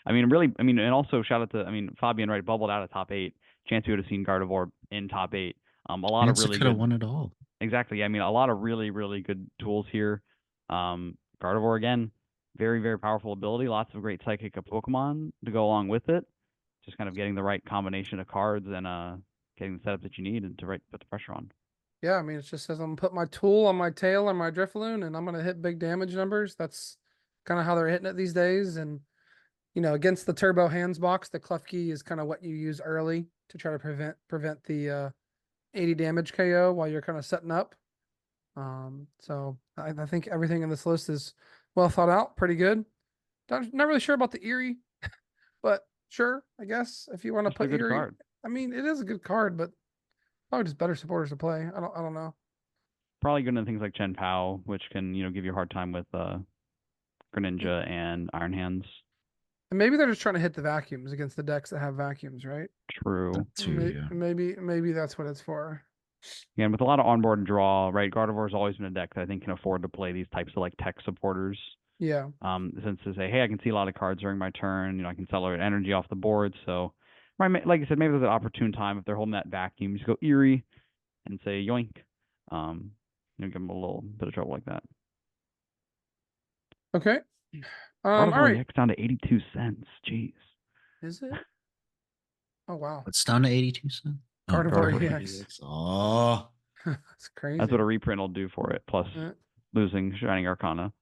And also shout out to, Fabian, right, bubbled out of top 8. Chance we would have seen Gardevoir in top 8. A lot of really could have won it all. Exactly. Yeah, a lot of really, really good tools here. Gardevoir, again, very, very powerful ability. Lots of great psychic Pokemon to go along with it. Just kind of getting the right combination of cards and getting the setup that you need and to put the pressure on. Yeah, I mean, it just says I'm gonna put my tool on my tail or my Drifloon, and I'm gonna hit big damage numbers. That's kind of how they're hitting it these days. And against the Turbo Hands box, the Klefki is kind of what you use early to try to prevent the 80 damage KO while you're kind of setting up. So I think everything in this list is well thought out, pretty good. Not really sure about the Eerie, but sure, I guess if you want to put a good Eerie, card. I mean, it is a good card, but probably just better supporters to play. I don't know. Probably good in things like Chen Pao, which can give you a hard time with Greninja and Iron Hands. And maybe they're just trying to hit the vacuums against the decks that have vacuums, right? True. Yeah. Maybe that's what it's for. Again, with a lot of onboard and draw, right? Gardevoir's always been a deck that I think can afford to play these types of like tech supporters. Yeah. Since to say, hey, I can see a lot of cards during my turn. I can accelerate energy off the board. So, right, like I said, maybe there's an opportune time if they're holding that vacuum, just go Eerie and say yoink. Give them a little bit of trouble like that. Okay. All right. EX down to 82 cents. Jeez. Is it? Oh wow. It's down to 82 cents. Gardevoir EX. Oh, That's crazy. That's what a reprint will do for it. Plus losing Shining Arcana.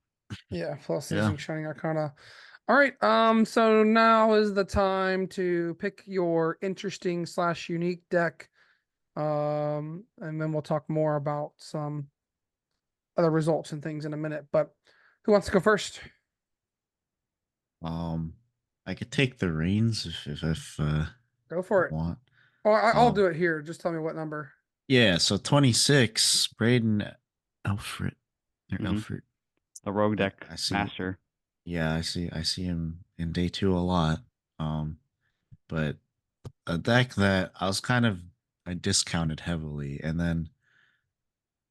Yeah, plus Yeah. losing Shining Arcana. All right, so now is the time to pick your interesting / unique deck. And then we'll talk more about some other results and things in a minute. But who wants to go first? I could take the reins if Go for it. want. Oh, I'll Um, do it here. Just tell me what number. yeah. So 26, Braden Alfred or Mhm. Alfred. The rogue Yeah, deck I see. master. Yeah, I see him in day two a lot. But a deck that I discounted heavily, and then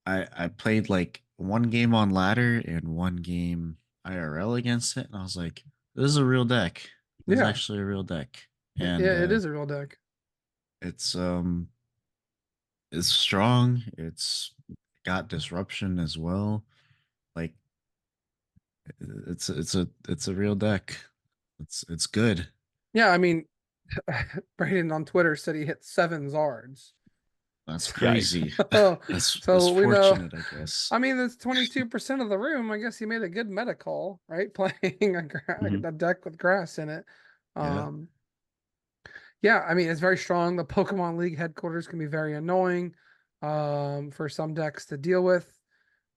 I played like one game on ladder and one game IRL against it, and I was like, this is a real deck. This is Yeah, actually a real deck, yeah, and it is a real deck. it's it's strong. It's got disruption as well. Like it's a real deck. It's good. Yeah, I mean, Brayden on Twitter said he hit 7 Zards. That's Yikes. crazy. So, That's so we know. fortunate, I guess. I mean, that's 22% of the room. I guess he made a good meta call, right? Playing Mhm. a deck with grass in it. Yeah. Um, yeah, I mean, it's very strong. The Pokemon League headquarters can be very annoying, for some decks to deal with.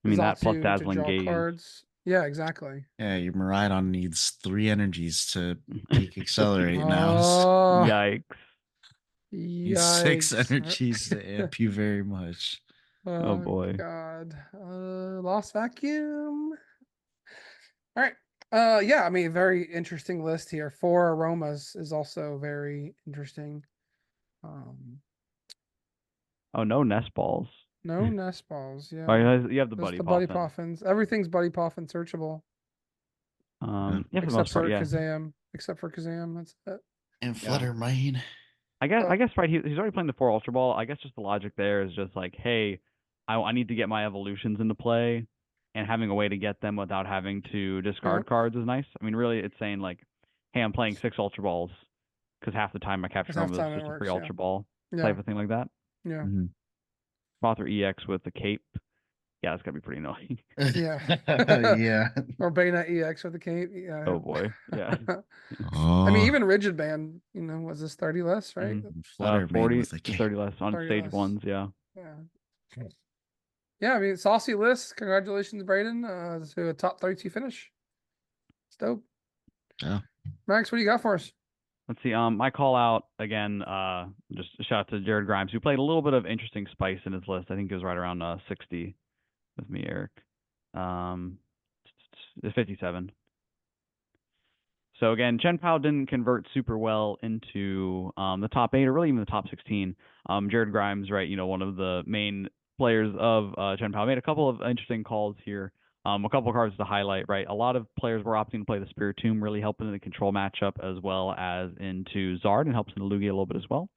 I mean, that plus To Dazzling draw Gaze. cards. Yeah, exactly. Yeah, your Miraidon needs 3 energies to peak accelerate now. Oh, Yikes. Needs six yikes. energies to amp you very much. Oh Oh boy. God. Lost vacuum. All right. Yeah, I mean, very interesting list here. 4 aromas is also very interesting. Um, Oh, no nest balls. no nest balls. Oh, Yeah. you have the Just Buddy the buddy Poffin. poffins. Everything's buddy poffin searchable. Yeah. Yeah, for the most part, yeah. Except for Kazam. That's it. And Yeah. Flutter Mane. I Uh, guess right. He's already playing the 4 Ultra Ball. I guess just the logic there is just like, hey, I need to get my evolutions into play, and having a way to get them without having to discard yep. cards is nice. I mean, really, it's saying like, hey, I'm playing 6 Ultra Balls because half the time my capture That's half room is time it just a free works. Yeah. Ultra Ball Yeah. type of thing like that. Yeah. Mhm. Author EX with the cape. Yeah, it's gotta be pretty annoying. Yeah. Yeah. Or Bayonetta EX with the cape. Yeah. Oh boy. Yeah. I mean, Oh, even Rigid Band, was this 30 less, right? Mhm. Flutter Mane 40 with a to cape. 30 less on 30 stage less. ones. Yeah. Yeah. Yeah, I mean, saucy list. Congratulations, Brayden, to a top 32 finish. It's dope. Yeah. Max, what do you got for us? Let's see. My call out again. Just a shout out to Jared Grimes, who played a little bit of interesting spice in his list. I think it was right around 60 with me, Eric. Um, 57. So again, Chen Pao didn't convert super well into the top 8 or really even the top 16. Jared Grimes, right, one of the main players of Chen Pao, made a couple of interesting calls here. A couple of cards to highlight, right? A lot of players were opting to play the Spiritomb, really helping in the control matchup as well as into Zard, and helps in the Lugia a little bit as well.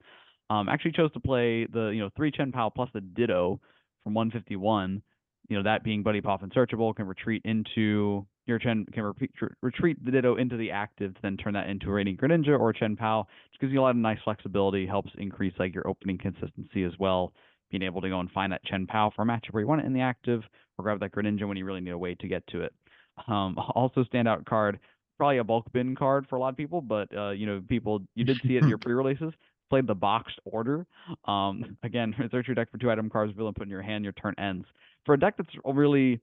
Actually chose to play the 3 Chen Pao plus the Ditto from 151. That being Buddy Poffin searchable, can retreat into your Chen, can retreat the Ditto into the active to then turn that into a Radiant Greninja or Chen Pao. Just gives you a lot of nice flexibility, helps increase like your opening consistency as well. Being able to go and find that Chen Pao for a matchup where you want it in the active, or grab that Greninja when you really need a way to get to it. Also standout card, probably a bulk bin card for a lot of people, but people, you did see it in your pre-releases. Played the boxed order. Again, search your deck for 2 item cards, reveal and put in your hand. Your turn ends. For a deck that's really,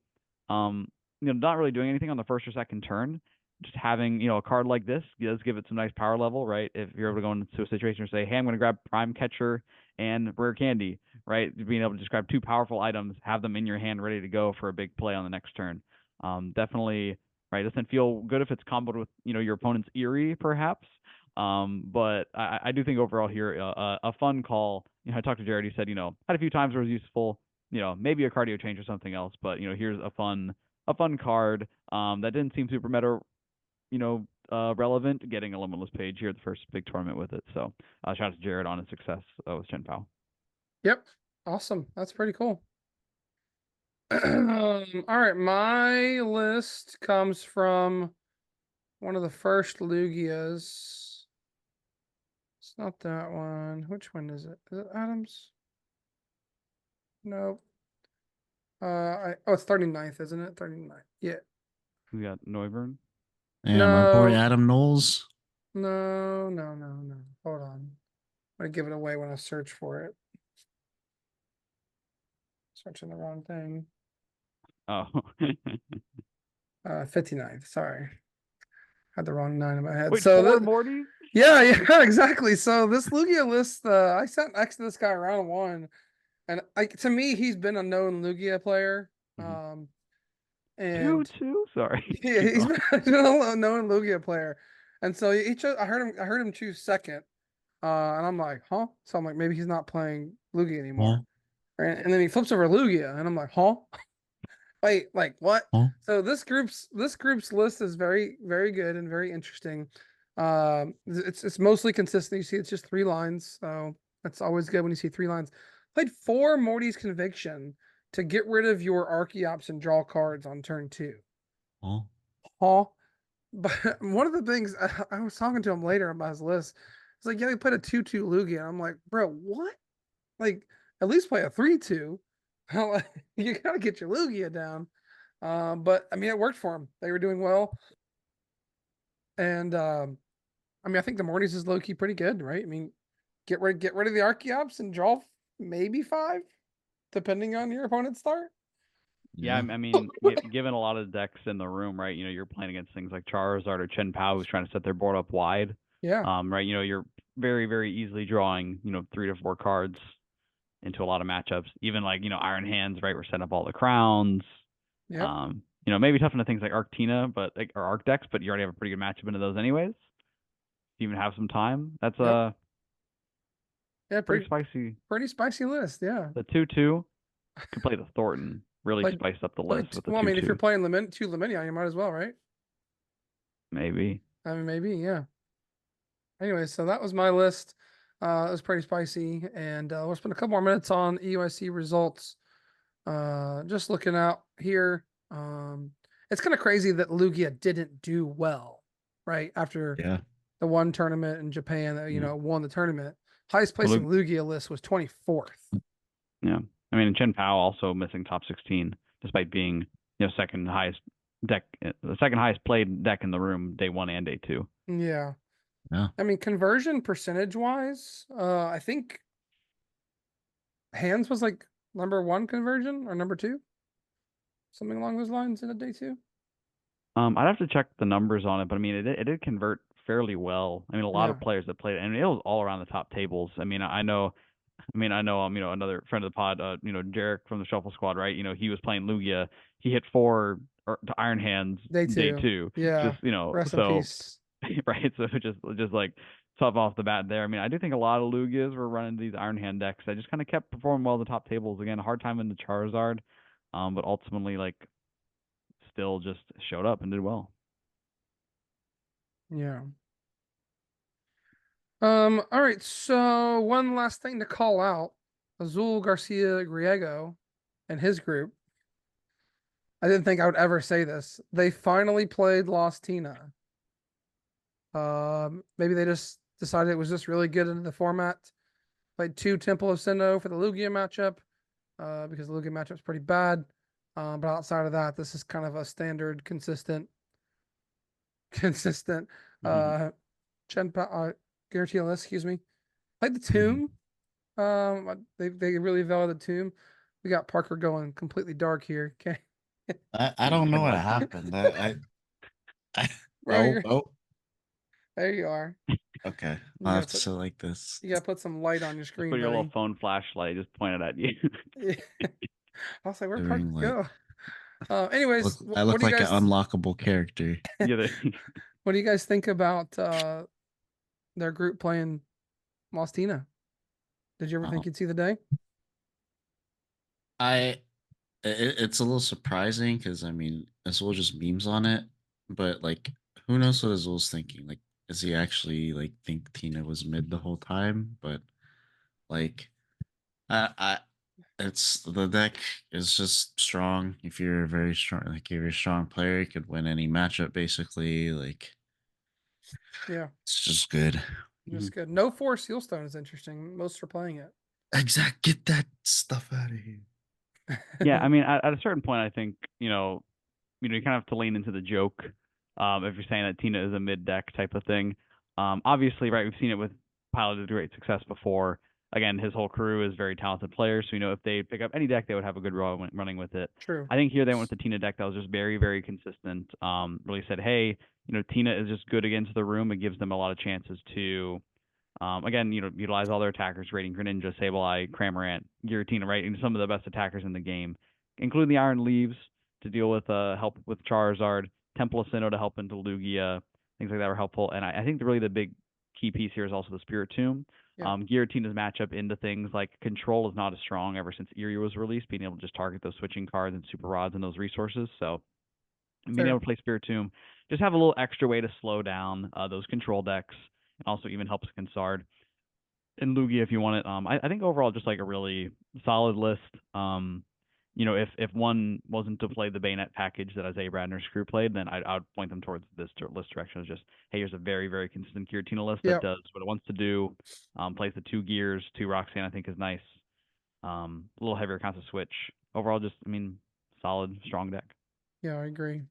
not really doing anything on the first or second turn, just having a card like this does give it some nice power level, right? If you're able to go into a situation and say, hey, I'm going to grab Prime Catcher and Rare Candy, right? Being able to just grab 2 powerful items, have them in your hand ready to go for a big play on the next turn. Definitely, right? Doesn't feel good if it's comboed with your opponent's Eerie, perhaps. But I do think overall here a fun call. I talked to Jared. He said had a few times where it was useful. Maybe a cardio change or something else. But here's a fun card that didn't seem super meta. Relevant. Getting a limitless page here, the first big tournament with it. So shout out to Jared on his success with Chen Pao. Yep. Awesome. That's pretty cool. All right, my list comes from one of the first Lugias. It's not that one. Which one is it? Is it Adams? Nope. Oh, it's 39th, isn't it? 39th. Yeah. We got Neuburn. And my boy No, Adam Knowles. no, no, no, no. Hold on. I'm gonna give it away when I search for it. Searching the wrong thing. Oh, 59th. Sorry. Had the wrong 9 in my head. wait, So 4 Mortys? yeah, yeah, exactly. So this Lugia list, I sat next to this guy round 1, and like to me, he's been a known Lugia player. Mhm. And Two. Sorry. yeah, Keep he's going. been a known Lugia player. And so he chose, I heard him choose second. And I'm like, huh? So I'm like, maybe he's not playing Lugia Huh? anymore. Right? And then he flips over Lugia, and I'm like, huh? Wait, like what? Huh? So this group's list is very, very good and very interesting. It's mostly consistent. You see, it's just 3 lines, so that's always good when you see 3 lines. Played 4 Morty's Conviction to get rid of your Archeops and draw cards on turn 2. Huh? Huh? But one of the things I was talking to him later about his list, it's like, yeah, he played a 2/2 Lugia. And I'm like, bro, what? Like, at least play a 3/2. You gotta get your Lugia down. But I mean, it worked for him. They were doing well, and I mean, I think the Mortys is low key pretty good, right? I mean, get rid of the Archeops and draw maybe 5, depending on your opponent's start. Yeah, Yeah. I mean, given a lot of decks in the room, right? You're playing against things like Charizard or Chen Pao, who's trying to set their board up wide. Yeah, Right. You're very, very easily drawing, 3 to 4 cards into a lot of matchups. Even like, Iron Hands, right? We're setting up all the crowns. yep, Maybe tough into things like Arctina, but like or Arc decks, but you already have a pretty good matchup into those anyways. You even have some time. That's yep, a yeah, pretty pretty spicy. pretty spicy list. Yeah, The 2/2 could play the Thornton. Really like spice up the like list with the well, I mean, if you're 2/2. playing two Luminia, you might as well, right? Maybe. I mean, maybe, yeah. Anyway, so that was my list. It was pretty spicy, and we'll spend a couple more minutes on EUIC results. Just looking out here, it's kind of crazy that Lugia didn't do well, right? After Yeah. the one tournament in Japan that, Yeah. won the tournament. Highest Well, placing Lugia list was 24th. Yeah. I mean, Chen Pao also missing top 16, despite being, second highest deck, the second highest played deck in the room day 1 and day 2. Yeah. Yeah. I mean, conversion percentage wise, I think hands was like number 1 conversion or number 2, something along those lines in a day 2. I'd have to check the numbers on it, but I mean, it did convert fairly well. I mean, a lot Yeah. of players that played it, and it was all around the top tables. I mean, I know, another friend of the pod, Jarek from the Shuffle Squad, right? He was playing Lugia. He hit 4 to Iron Hands Day day 2. 2. Yeah. Just, Rest in so peace. right. So just like tough off the bat there. I mean, I do think a lot of Lugias were running these Iron Hand decks that just kind of kept performing well in the top tables. Again, a hard time in the Charizard, but ultimately like still just showed up and did well. Yeah. All right, so one last thing to call out. Azul Garcia Griego and his group. I didn't think I would ever say this. They finally played Lost Tina. Maybe they just decided it was just really good in the format. Played 2 Temple of Sinnoh for the Lugia matchup, because the Lugia matchup's pretty bad. But outside of that, this is kind of a standard, consistent, Mm-hmm. Chen guarantee list, excuse me. Played the Mhm. Tomb. They really valid the Tomb. We got Parker going completely dark here. Okay. I don't know what happened. I Bro, oh oh there you are. okay. You I'll gotta have to put sit like this. you gotta put some light on your Just screen, put your little buddy. phone flashlight just pointed at you. Yeah. I was like, where'd Parker Doing like go? Anyways, I what look do you like an guys unlockable character. Yeah. what do you guys think about their group playing Mostina? Did you ever Oh, think you'd see the day? I it's a little surprising because I mean Azul just memes on it, but like who knows what Azul's thinking? Like, is he actually like think Tina was mid the whole time? But like, I it's the deck is just strong. If you're a very strong, like you're a strong player, you could win any matchup basically. Like, Yeah, it's just good. that's Mhm. good. No Force Sealstone is interesting. Most are playing it. Exact. Get that stuff out of here. Yeah, I mean, at a certain point, I think you kind of have to lean into the joke. If you're saying that Tina is a mid deck type of thing, obviously, right? We've seen it with Pilot to great success before. Again, his whole crew is very talented players, so if they pick up any deck, they would have a good run running with it. True. I think here they went with the Tina deck that was just very, very consistent. Really said, hey, Tina is just good against the room. It gives them a lot of chances to again, utilize all their attackers, rating Greninja, Sableye, Cramorant, Giratina, right? And some of the best attackers in the game, including the Iron Leaves to deal with help with Charizard, Temple of Sinnoh to help into Lugia, things like that were helpful. And I think really the big key piece here is also the Spirit Tomb. Yeah. Giratina's matchup into things like Control is not as strong ever since Eerie was released, being able to just target those switching cards and Super Rods and those resources. So being able to play Spirit Tomb, just have a little extra way to slow down those control decks, and also even helps Consard and Lugia if you want it. I think overall just like a really solid list. If one wasn't to play the Bayonet package that Isaiah Bradner's crew played, then I would point them towards this list direction. It's just, hey, here's a very, very consistent Giratina list that does what it wants to do. Plays the 2 gears, 2 Roxanne, I think is nice. A little heavier constant switch. Overall, just, solid, strong deck. Yeah, I agree.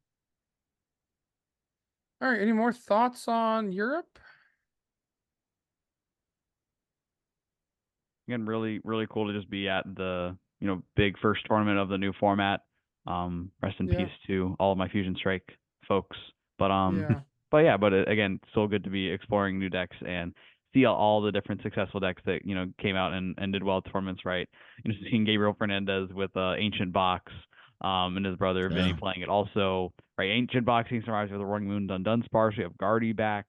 All right, any more thoughts on Europe? Again, really, really cool to just be at the, big first tournament of the new format. Rest in peace to all of my Fusion Strike folks. But again, still good to be exploring new decks and see all the different successful decks that, came out and did well at tournaments, right? Seeing Gabriel Fernandez with Ancient Box, and his brother Vinny playing it also, right? Ancient Boxing survives with the Roaring Moon Dunsparce. We have Guardy back.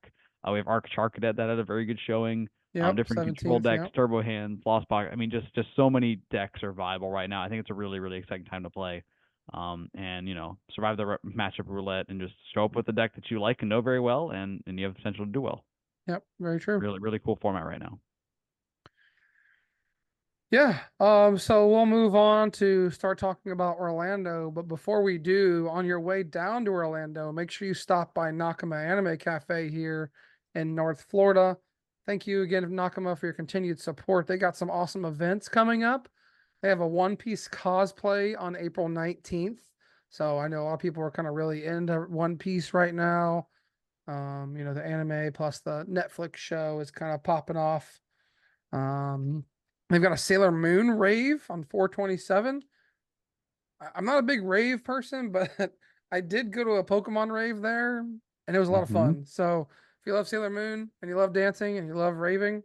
We have Arc Charcadet that had a very good showing. Different control decks, Turbo Hands, Lost Box. Just so many decks are viable right now. I think it's a really, really exciting time to play. And survive the matchup roulette and just show up with a deck that you like and know very well, and you have the potential to do well. Yep, very true. Really, really cool format right now. Yeah. So we'll move on to start talking about Orlando. But before we do, on your way down to Orlando, make sure you stop by Nakama Anime Cafe here in North Florida. Thank you again, Nakama, for your continued support. They got some awesome events coming up. They have a One Piece cosplay on April 19th. So I know a lot of people are kind of really into One Piece right now. The anime plus the Netflix show is kind of popping off. They've got a Sailor Moon rave on 4/27. I'm not a big rave person, but I did go to a Pokemon rave there, and it was a lot of fun. So if you love Sailor Moon and you love dancing and you love raving,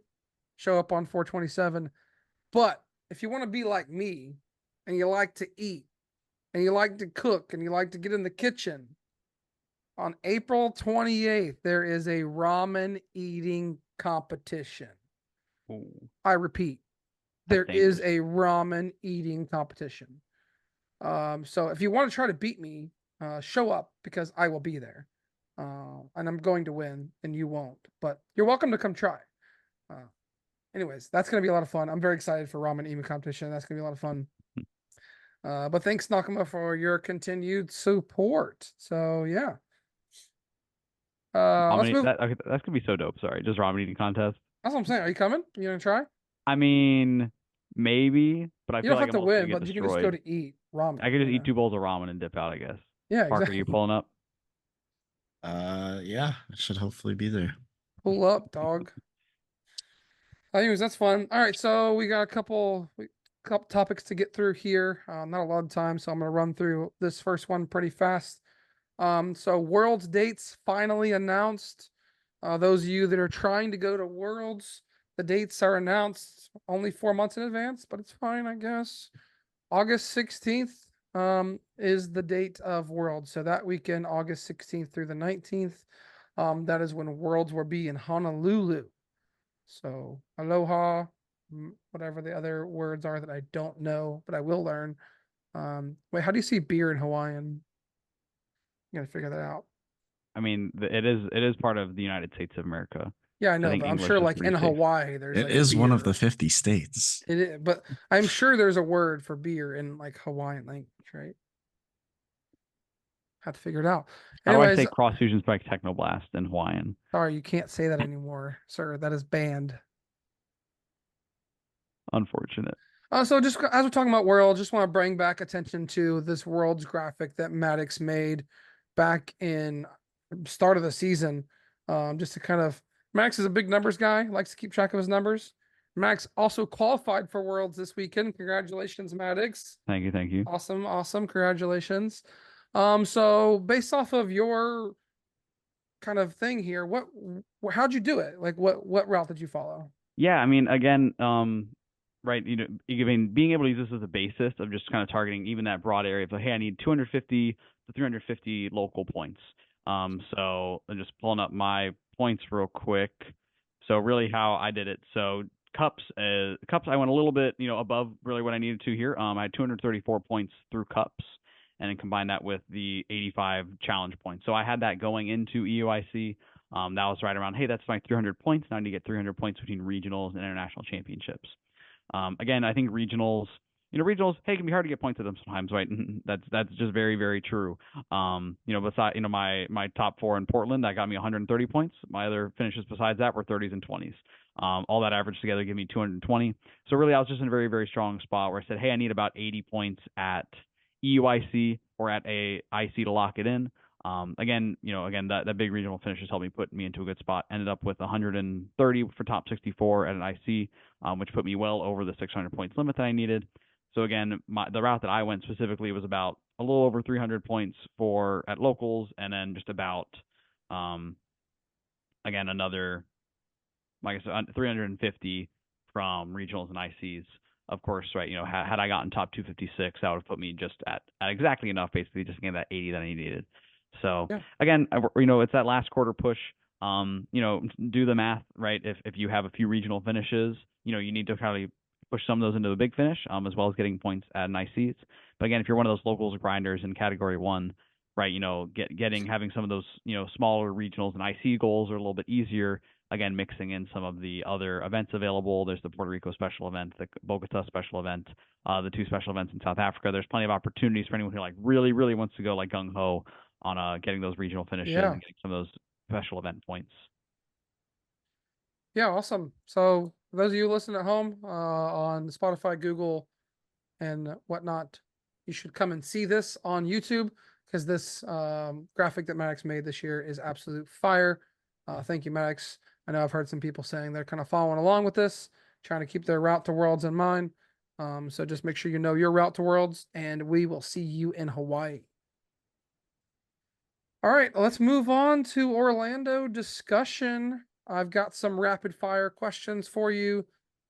show up on 4/27. But if you want to be like me and you like to eat and you like to cook and you like to get in the kitchen, on April 28th, there is a ramen eating competition. Ooh. I repeat, there is a ramen eating competition. So if you want to try to beat me, show up because I will be there. And I'm going to win and you won't, but you're welcome to come try. Anyways, that's going to be a lot of fun. I'm very excited for ramen eating competition. That's going to be a lot of fun. But thanks, Nakama, for your continued support. So yeah. Let's move. That's going to be so dope. Sorry. Just ramen eating contest. That's what I'm saying. Are you coming? You going to try? Maybe, but I feel like you don't have to win, but you can just go to eat ramen. I could just eat 2 bowls of ramen and dip out, I guess. Yeah, Parker, you pulling up? Yeah, I should hopefully be there. Pull up, dog. Anyways, that's fun. All right, so we got a couple topics to get through here. Not a lot of time, so I'm gonna run through this first one pretty fast. So Worlds dates finally announced. Those of you that are trying to go to Worlds, the dates are announced only 4 months in advance, but it's fine, I guess. August 16th is the date of Worlds. So that weekend, August 16th through the 19th, that is when Worlds will be in Honolulu. So aloha, whatever the other words are that I don't know, but I will learn. Wait, how do you see beer in Hawaiian? You gotta figure that out. It is part of the United States of America. Yeah, I know, but I'm sure like in Hawaii, there's it is one of the 50 states. It is, but I'm sure there's a word for beer in like Hawaiian language, right? Have to figure it out. Anyways, how do I say Cross Fusion Spike Technoblast in Hawaiian? Sorry, you can't say that anymore, sir. That is banned. Unfortunate. So just as we're talking about Worlds, just want to bring back attention to this Worlds graphic that Maddox made back in start of the season. Just to kind of Max is a big numbers guy, likes to keep track of his numbers. Max also qualified for Worlds this weekend. Congratulations, Maddox. Thank you, thank you. Awesome, awesome. Congratulations. So based off of your kind of thing here, how'd you do it? Like what route did you follow? Yeah, I mean, again, right, being able to use this as a basis of just kind of targeting even that broad area of like, hey, I need 250 to 350 local points. So I'm just pulling up my points real quick. So really how I did it. So cups, I went a little bit, above really what I needed to here. I had 234 points through cups, and then combine that with the 85 challenge points. So I had that going into EUIC. That was right around, hey, that's my 300 points. Now I need to get 300 points between regionals and international championships. Again, I think regionals, hey, it can be hard to get points at them sometimes, right? That's just very, very true. Besides, my top four in Portland, that got me 130 points. My other finishes besides that were 30s and 20s. All that average together gave me 220. So really, I was just in a very, very strong spot where I said, hey, I need about 80 points at EUIC or at a IC to lock it in. Again, that big regional finishes helped me put me into a good spot. Ended up with 130 for top 64 at an IC, which put me well over the 600 points limit that I needed. So again, the route that I went specifically was about a little over 300 points at locals, and then just about, again, another, like I said, 350 from regionals and ICs. Of course, right, had I gotten top 256, that would have put me just at exactly enough, basically, just to get that 80 that I needed. So Yeah. again, it's that last quarter push. Do the math, right? If you have a few regional finishes, you need to kind of push some of those into the big finish, as well as getting points at nice seats. But again, if you're one of those locals grinders in category one, right, having some of those, smaller regionals and IC goals are a little bit easier. Again, mixing in some of the other events available. There's the Puerto Rico special event, the Bogota special event, the two special events in South Africa. There's plenty of opportunities for anyone who like really, really wants to go like gung ho on getting those regional finishes Yeah. and getting some of those special event points. Yeah, awesome. So for those of you listening at home, on Spotify, Google, and whatnot, you should come and see this on YouTube because this graphic that Maddox made this year is absolute fire. Thank you, Maddox. I know I've heard some people saying they're kind of following along with this, trying to keep their route to Worlds in mind. So just make sure you know your route to Worlds, and we will see you in Hawaii. All right, let's move on to Orlando discussion. I've got some rapid fire questions for you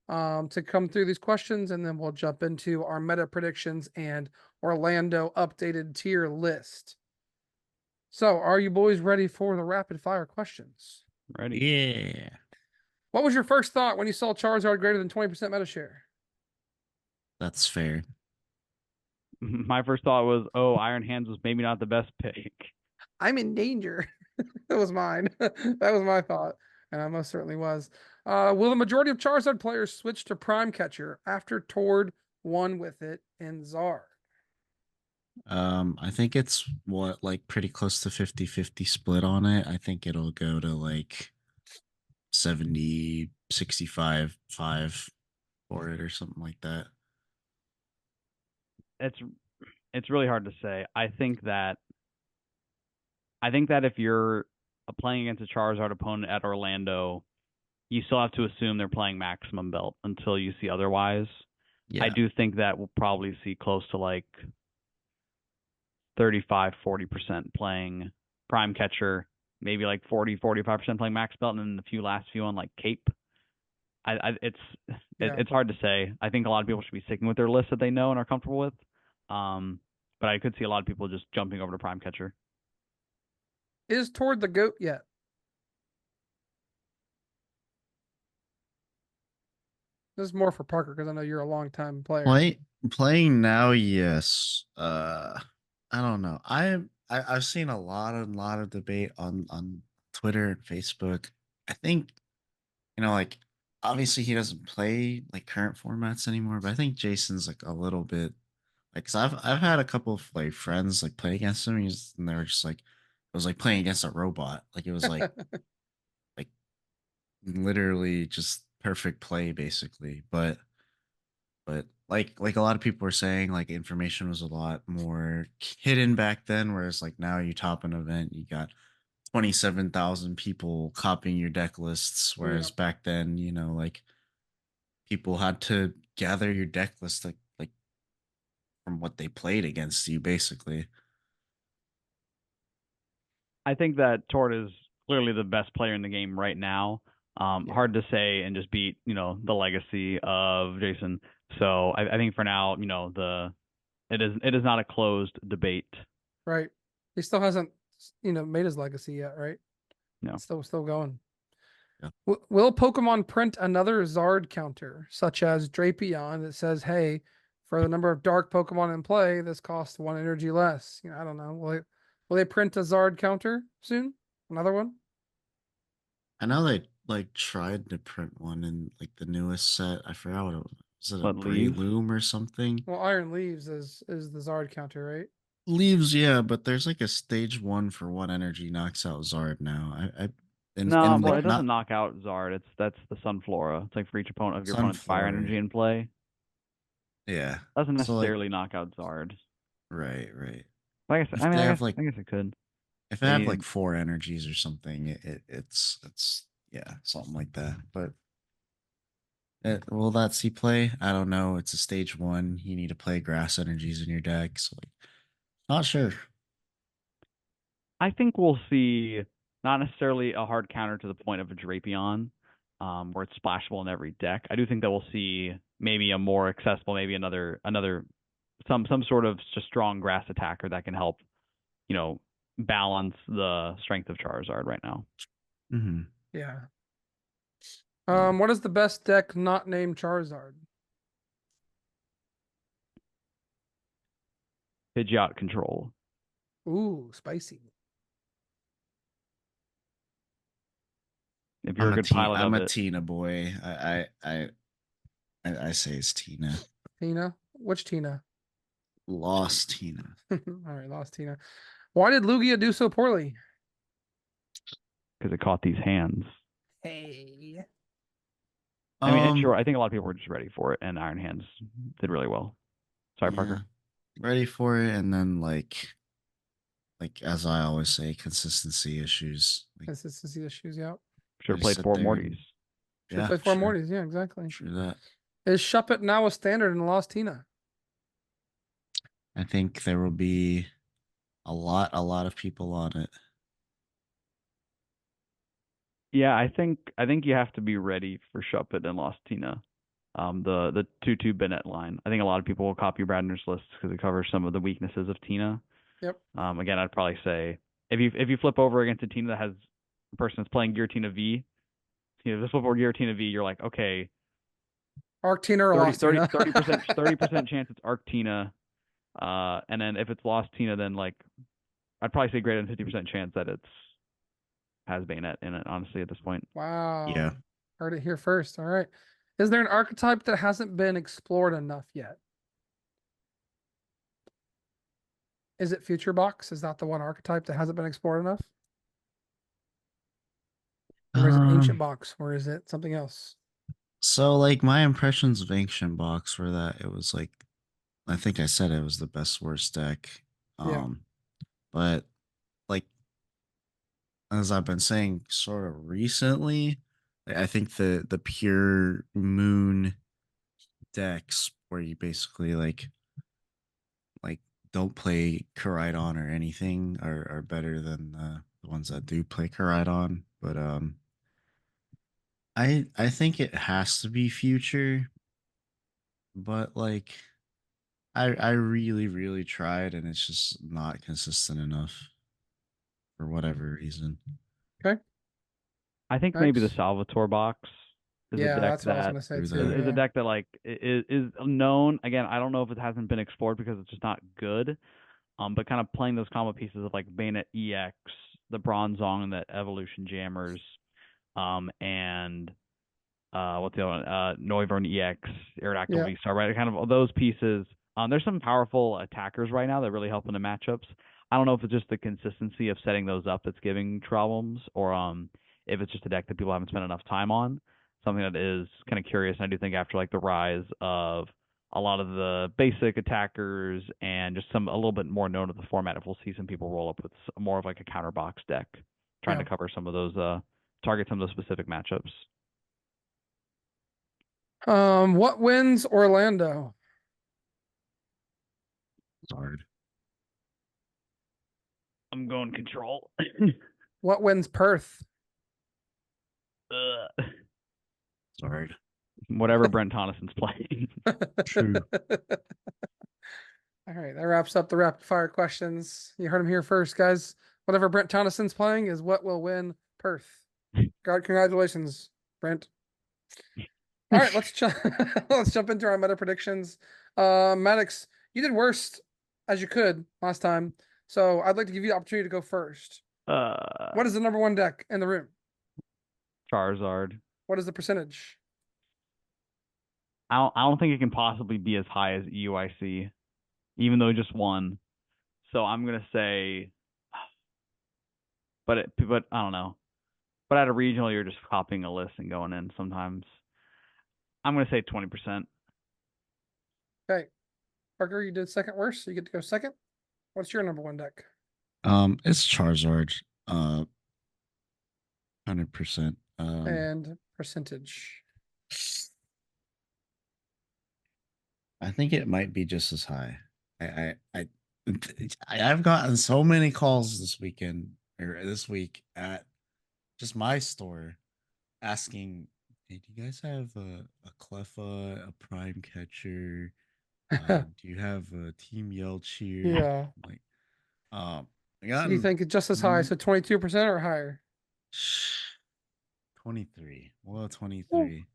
to come through these questions, and then we'll jump into our meta predictions and Orlando updated tier list. So, are you boys ready for the rapid fire questions? Ready? Yeah. What was your first thought when you saw Charizard greater than 20% meta share? That's fair. My first thought was, oh, Iron Hands was maybe not the best pick. I'm in danger. That was mine. That was my thought, and I most certainly was. Will the majority of Charizard players switch to Prime Catcher after Tord won with it in Zard? I think it's like pretty close to 50-50 split on it. I think it'll go to like 70, 65, 5 for it or something like that. It's really hard to say. I think that if you're playing against a Charizard opponent at Orlando, you still have to assume they're playing maximum belt until you see otherwise. Yeah. I do think that we'll probably see close to like 35-40% playing Prime Catcher, maybe like 40-45% playing Max Belt, and then the last few on like Cape. It's hard to say. I think a lot of people should be sticking with their list that they know and are comfortable with. But I could see a lot of people just jumping over to Prime Catcher. Is Tord the GOAT yet? This is more for Parker because I know you're a long time player. Playing now, yes. I don't know. I've seen a lot of debate on Twitter and Facebook. I think, like obviously he doesn't play like current formats anymore, but I think Jason's like a little bit like, cause I've had a couple of like friends like play against him, and they were just like, it was like playing against a robot. Like it was like like literally just perfect play basically. But like a lot of people were saying, like information was a lot more hidden back then, whereas like now you top an event, you got 27,000 people copying your deck lists, Yeah, whereas back then, like people had to gather your deck list like from what they played against you, basically. I think that Tord is clearly the best player in the game right now. yeah, Hard to say and just beat, the legacy of Jason. So I think for now, it is not a closed debate. right. He still hasn't, made his legacy yet, right? No. Still going. Yeah. Will Pokemon print another Zard counter, such as Drapion, that says, "Hey, for the number of dark Pokemon in play, this costs 1 energy less"? I don't know. Will they print a Zard counter soon? Another one? I know they like tried to print one in like the newest set. I forgot what it was. Was it a But leave. Breloom or something? Well, Iron Leaves is the Zard counter, right? Leaves, yeah, but there's like a stage one for one energy knocks out Zard now. I No, and well, like it doesn't not knock out Zard. That's the Sunflora. It's like for each opponent of your opponent's fire Sunflora. energy in play. Yeah. Doesn't So like necessarily knock out Zard. right. I guess If I mean they I have guess like I guess it could. if they They have like need four energies or something, it's yeah, something like that. But will that see play? I don't know. It's a stage one. You need to play grass energies in your deck. So like not sure. I think we'll see not necessarily a hard counter to the point of a Drapion, where it's splashable in every deck. I do think that we'll see maybe a more accessible, maybe another some sort of just strong grass attacker that can help, you know, balance the strength of Charizard right now. Hmm. Yeah. Yeah. What is the best deck not named Charizard? Pidgeot control. Ooh, spicy. If you're a good pilot I'm of a it, Tina boy. I say it's Tina. Tina? Which Tina? Lost Tina. All right, lost Tina. Why did Lugia do so poorly? because it caught these hands. Hey. I mean, and Um, sure, I think a lot of people were just ready for it, and Iron Hands did really well. Sorry, yeah, Parker. ready for it, and then like as I always say, consistency issues. Like Consistency issues, yeah. Should they have just played sit four there Mortys. and Should yeah, play four sure, Mortys, yeah, exactly. sure that. Is Shuppet now a standard in Lost Tina? I think there will be a lot of people on it. Yeah, I think you have to be ready for Shuppet and Lost Tina. The 2-2 Bennett line. I think a lot of people will copy Bradner's list because it covers some of the weaknesses of Tina. Yep. Again, I'd probably say if you flip over against a Tina that has a person that's playing Giratina V, just flip over Giratina V, you're like, okay, Arc Tina or 30 Lost 30 Tina? 30% chance it's Arc Tina. And then if it's Lost Tina, then like I'd probably say greater than 50% chance that it's has Bayonet in it, honestly, at this point. Yeah. Wow. Heard it here first. All right. Is there an archetype that hasn't been explored enough yet? Is it Future Box? Is that the one archetype that hasn't been explored enough? Or is it Ancient Um. Box? Or is it something else? So like my impressions of Ancient Box were that it was like I think I said it was the best worst deck. Yeah. Um, but like as I've been saying sort of recently, I think the pure moon decks where you basically like don't play Koraidon or anything are better than the ones that do play Koraidon. But I think it has to be future, but like I really tried and it's just not consistent enough for whatever reason. Okay. I think maybe the Nice. Salvatore box is a Yeah, deck that's what I was that gonna say Through too. that. is a Yeah. deck that like is known. Again, I don't know if it hasn't been explored because it's just not good. But kind of playing those combo pieces of like Bayonet EX, the Bronzong, and the Evolution Jammers, and what's the other one? Noivern EX, Aerodactyl Yeah. V-Star, right? Kind of those pieces. There's some powerful attackers right now that really help in the matchups. I don't know if it's just the consistency of setting those up that's giving problems, or if it's just a deck that people haven't spent enough time on. Something that is kind of curious, and I do think after like the rise of a lot of the basic attackers and just a little bit more known to the format. If we'll see some people roll up with more of like a counter box deck, trying Yeah. to cover some of those, target some of those specific matchups. What wins Orlando? It's hard. I'm going control. What wins Perth? Ugh. It's hard. Whatever Brent Tonnison's playing. True. All right, that wraps up the rapid fire questions. You heard him here first, guys. Whatever Brent Tonnison's playing is what will win Perth. God, congratulations, Brent. All right, let's let's jump into our meta predictions. Maddox, you did worst as you could last time, so I'd like to give you the opportunity to go first. What is the number one deck in the room? Charizard. What is the percentage? I don't think it can possibly be as high as EUIC, even though just one. So I'm gonna say, but I don't know. But at a regional, you're just copying a list and going in sometimes. I'm gonna say 20%. Okay, Parker, you did second worst, so you get to go second. What's your number one deck? It's Charizard. 100%. And percentage. I think it might be just as high. I've gotten so many calls this weekend or this week at just my store asking, "Hey, do you guys have a Cleffa, a Prime Catcher? Do you have a Team Yell Cheer?" Yeah. Like, I So you got think it's just as high, so 22% or higher? 23. Well, 23.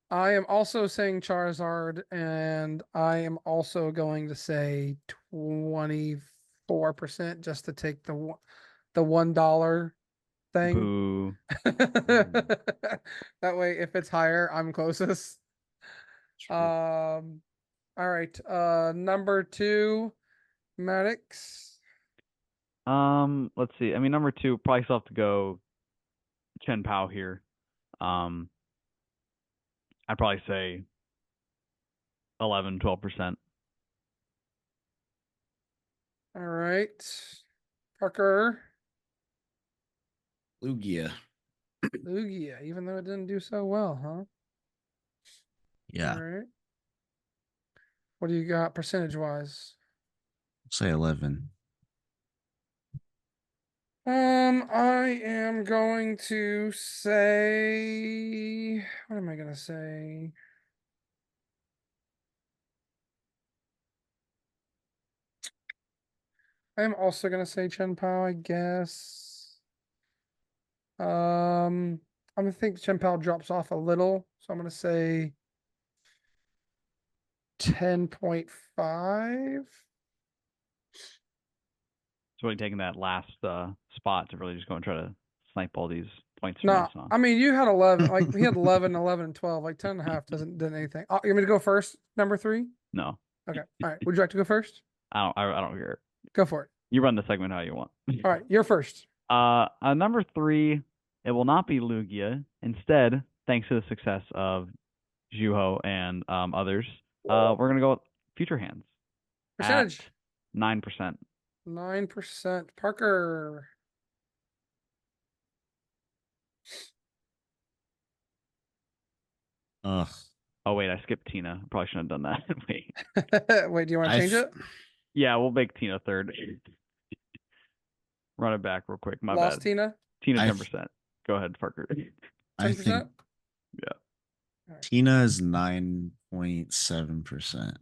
I am also saying Charizard, and I am also going to say 24% just to take the $1 thing. Boo. That way, if it's higher, I'm closest. True. All right. Number 2, Maddox. Let's see. I mean, number 2 probably still have to go Chen Pao here. I'd probably say 11, 12%. All right. Parker. Lugia. Lugia, even though it didn't do so well, huh? Yeah. All right. What do you got percentage wise? Say 11. I am going to say, what am I gonna say? I am also gonna say Chen Pao, I guess. I'm gonna think Chen Pao drops off a little, so I'm gonna say 10.5. So really taking that last spot to really just go and try to snipe all these points. No, I mean, you had 11, like we had 11, 11, and 12, like 10 and a half doesn't anything. Oh, you want me to go first? Number 3? No. Okay. All right. Would you like to go first? I don't care. Go for it. You run the segment how you want. All right, you're first. Number 3, it will not be Lugia. Instead, thanks to the success of Juho and others, we're gonna go with Future Hands. Percentage. 9%. 9%. Parker. Ugh. Oh wait, I skipped Tina. Probably shouldn't have done that. Wait. Wait, do you want to change it? Yeah, we'll make Tina third. Run it back real quick. My Lost bad. Tina. Tina's 10%. Go ahead, Parker. 10%? I think Yeah. Right. Tina is 9.7%.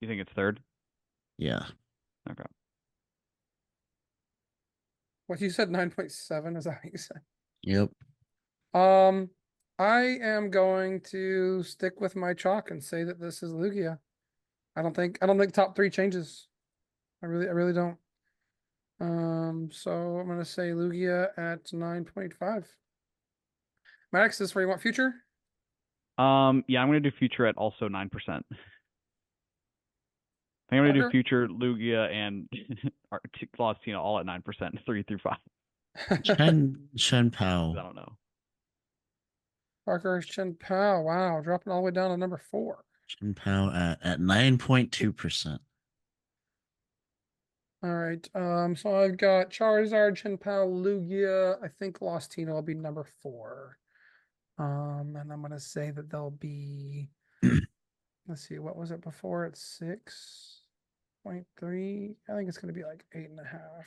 You think it's third? Yeah. Okay. What you said 9.7, is that what you said? Yep. I am going to stick with my chalk and say that this is Lugia. I don't think top 3 changes. I really don't. So I'm gonna say Lugia at 9.5. Maddox, this is where you want future? Yeah, I'm gonna do Future at also 9%. I think I'm gonna do Parker? Future, Lugia, and Lost Tina all at 9%, 3 through 5. Shen I Pao. don't know. Parker Chin Pao. Wow, dropping all the way down to number 4. Chin Pao at 9.2%. All right. So I've got Charizard, Chin Pao, Lugia. I think Lostino will be number 4. And I'm gonna say that they'll be. Let's see, what was it before? It's 6.3. I think it's gonna be like 8.5.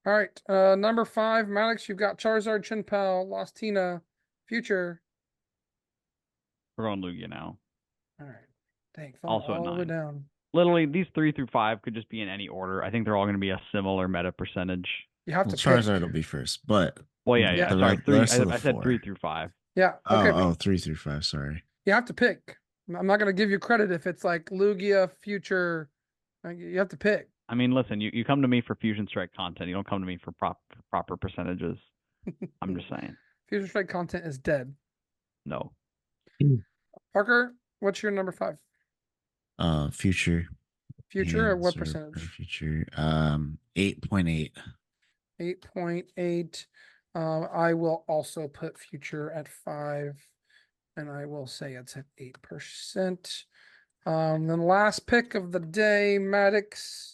All right. Number 5, Maddox. You've got Charizard, Chin Pao, Lostina, Future. We're going Lugia now. All right. Dang, falling Also at all the way 9. down. Literally, these 3 through 5 could just be in any order. I think they're all going to be a similar meta percentage. You have Well, to Charizard pick. will be first, but Well, yeah. the Sorry, the 3. rest of the I said 3 4. through 5. Yeah. Okay. Oh, 3 through 5. Sorry. You have to pick. I'm not gonna give you credit if it's like Lugia, Future. You have to pick. I mean, listen, you come to me for Fusion Strike content. You don't come to me for proper percentages. I'm just saying. Future Strike content is dead. No. Parker, what's your number 5? Future. Future at what Hands or percentage? Future. 8.8. 8.8. I will also put Future at 5, and I will say it's at 8%. Then last pick of the day, Maddox.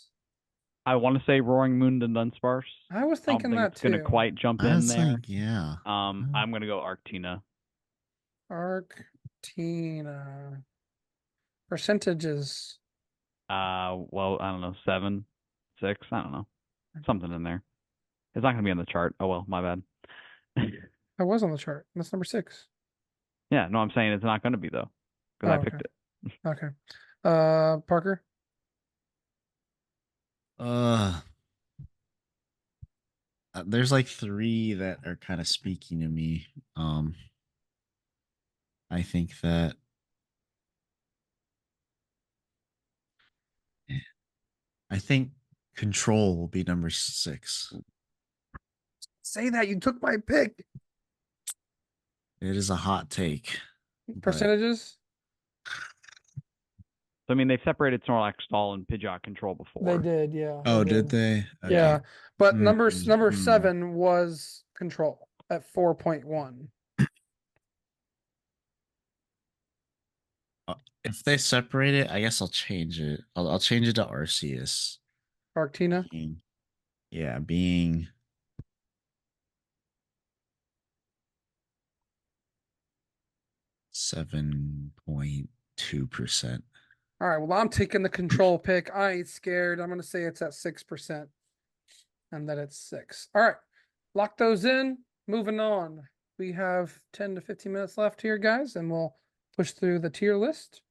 I want to say Roaring Moon and Dunsparce. I was I don't thinking think that it's going to too. quite jump I in was there. like, yeah. I'm going to go Arctina. Arctina. Percentages. Well, I don't know, 7, 6, I don't know. Something in there. It's not going to be on the chart. Oh, well, my bad. I was on the chart. That's number 6. Yeah, no, I'm saying it's not going to be, though, because I picked it. Okay. Parker? There's like 3 that are kind of speaking to me. I think that Control will be number 6. Say that. You took my pick. It is a hot take. but Percentages? So, I mean, they've separated Snorlax, Stall, and Pidgeot Control before. They did, yeah. Oh, did they? Okay. Yeah. But number Mm. 7 was Control at 4.1. If they separate it, I guess I'll change it. I'll change it to Arceus. Arctina? Being 7.2%. All right. Well, I'm taking the Control pick. I ain't scared. I'm going to say it's at 6%. And that it's 6. All right. Lock those in. Moving on. We have 10 to 15 minutes left here, guys, and we'll push through the tier list.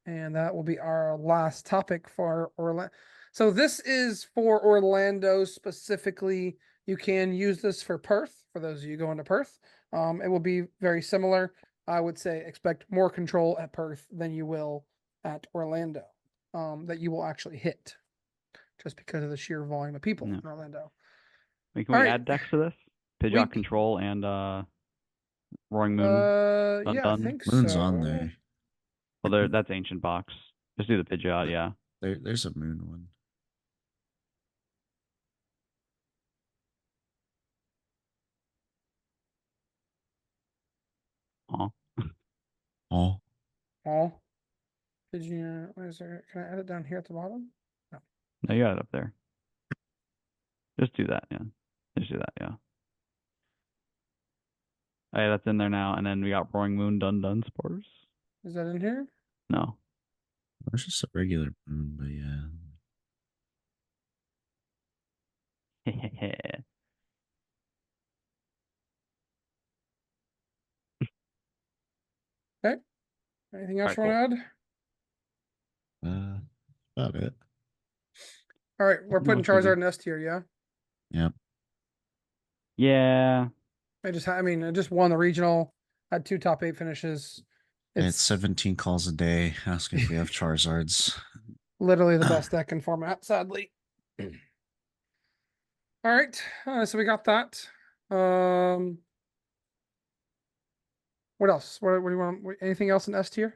And that will be our last topic for Orlando. So this is for Orlando specifically. You can use this for Perth, for those of you going to Perth. It will be very similar. I would say expect more control at Perth than you will at Orlando, that you will actually hit, just because of the sheer volume of people in Orlando. I mean, can we add decks to this? Pidgeot Control and Roaring Moon. Yeah, I think Moon's so. on there. Well, that's Ancient Box. Just do the Pidgeot, yeah. There's a Moon one. Oh. Did you? What is there? Can I add it down here at the bottom? No. No, you got it up there. Just do that, yeah. Just do that, yeah. Oh, yeah, that's in there now. And then we got Roaring Moon, Dunsparce. Is that in here? No. It's just a regular Moon, but yeah. Okay. Anything else you All want right, to add? About it. All right, we're putting it's gonna Charizard be- in S tier, yeah. Yep. Yeah. I just won the regional, had 2 top 8 finishes. It's 17 calls a day asking if we have Charizards. Literally the best deck in format, sadly. All right, so we got that. What else? What do you want? Anything else in S tier?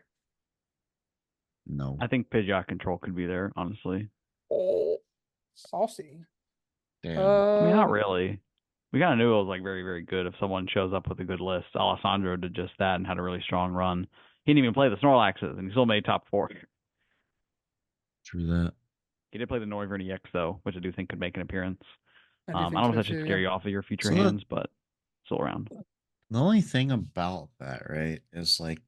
No. I think Pidgeot Control could be there, honestly. Oh, saucy. Damn. I mean, not really. We kind of knew it was like very, very good if someone shows up with a good list. Alessandro did just that and had a really strong run. He didn't even play the Snorlaxes, and he still made top 4. True that. He did play the Noivern EX though, which I do think could make an appearance. I do I think don't know so if that should too. scare Yeah. you off of your future So that- hands, but still around. The only thing about that, right, is like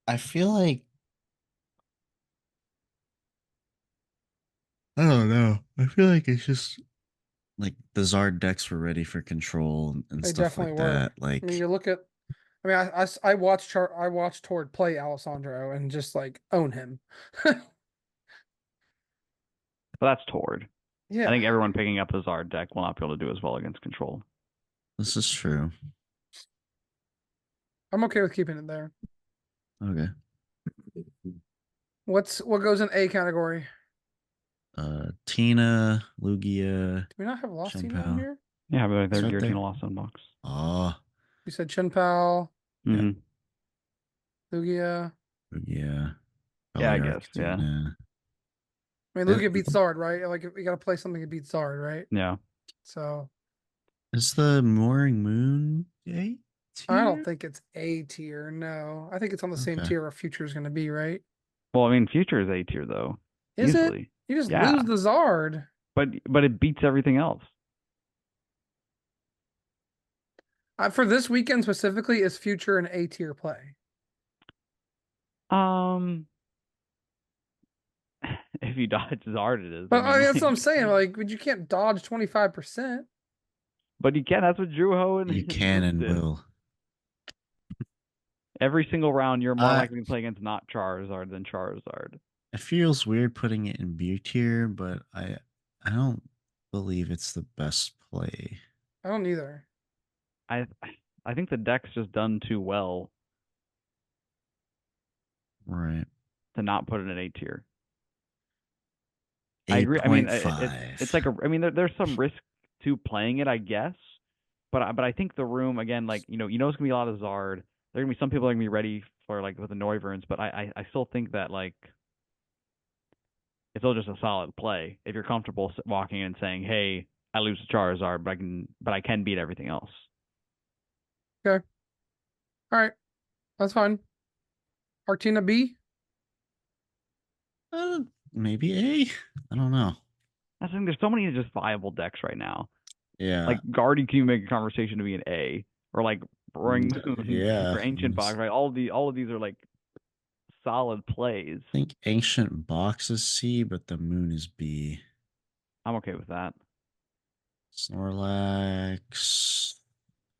I feel like I don't know. I feel like it's just like the Zard decks were ready for control and They stuff definitely like were. that. I mean, Like you look at. I mean, I watched Tord play Alessandro and just like own him. But that's Tord. Yeah. I think everyone picking up the Zard deck will not be able to do as well against control. this is true. I'm okay with keeping it there. Okay. What goes in A category? Tina, Lugia, Do we not have Lost Teen on Chien-Pao. here? Yeah, but It's they're right your there. Tina Lost Unbox. Oh, You said Chien-Pao, Yeah. Mm-hmm. Lugia. Lugia. Yeah, I Probably guess, yeah. Arctina. I mean, Lugia beats Zard, right? Like, we gotta play something that beats Zard, right? Yeah. So Is the Mooring Moon A I don't tier? think it's A tier. No, I think it's on the same Okay. tier where Future is gonna be, right? Well, I mean, Future is A tier though. Is it? Easily. You just Yeah. lose the Zard. But it beats everything else. For this weekend specifically, is Future an A tier play? If you dodge Zard, it is. But I mean, that's what I'm like, saying. Like, but you can't dodge 25%. but you can. That's what Druho and You can and did. will. Every single round, you're more I- likely to play against not Charizard than Charizard. It feels weird putting it in B tier, but I don't believe it's the best play. I don't either. I think the deck's just done too well Right. to not put it in A tier. I agree. I mean, it's like I mean, there's some risk to playing it, I guess. But I think the room again, like it's gonna be a lot of Zard. There are gonna be some people that are gonna be ready for like with the Noiverns, but I still think that like it's still just a solid play if you're comfortable walking in and saying, "Hey, I lose to Charizard, but I can beat everything else." All right, that's fine. Arctina B. Maybe A. I don't know. I think there's so many just viable decks right now. Yeah. Like Guardy can make a conversation to be an A, or like Roaring Moon, Yeah. or Ancient Box, right? All of these are like solid plays. I think Ancient Box is C, but the Moon is B. I'm okay with that.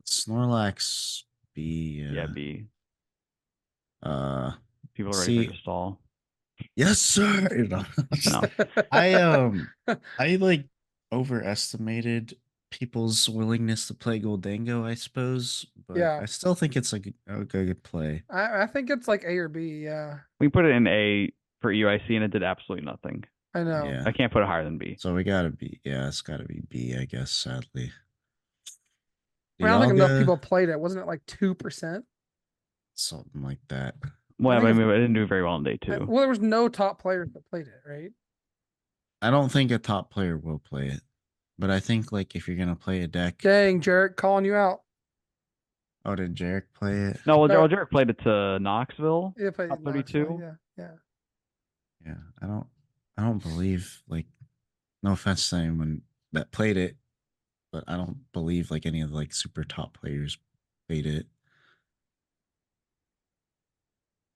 Snorlax B. Yeah, B. Uh, People are ready C. for it to stall. Yes, sir. No. I like overestimated people's willingness to play Goldango, I suppose, but Yeah. I still think it's like a good play. I think it's like A or B. Yeah, We put it in A for EUIC and it did absolutely nothing. I know. Yeah. I can't put it higher than B. So we gotta be, yeah, it's gotta be B, I guess, sadly. I don't think enough Dialga, people played it. Wasn't it like 2%? something like that. Well, think I mean, it didn't do very well on day Well, 2. there was no top players that played it, right? I don't think a top player will play it, but I think like if you're gonna play a deck. Dang, Jarek, calling you out. Oh, did Jarek play it? No, well, No. Jarek played it to Knoxville. Yeah, played Top it Knoxville, 32. Yeah. Yeah, I don't believe like, no offense to anyone that played it, but I don't believe like any of the like super top players played it.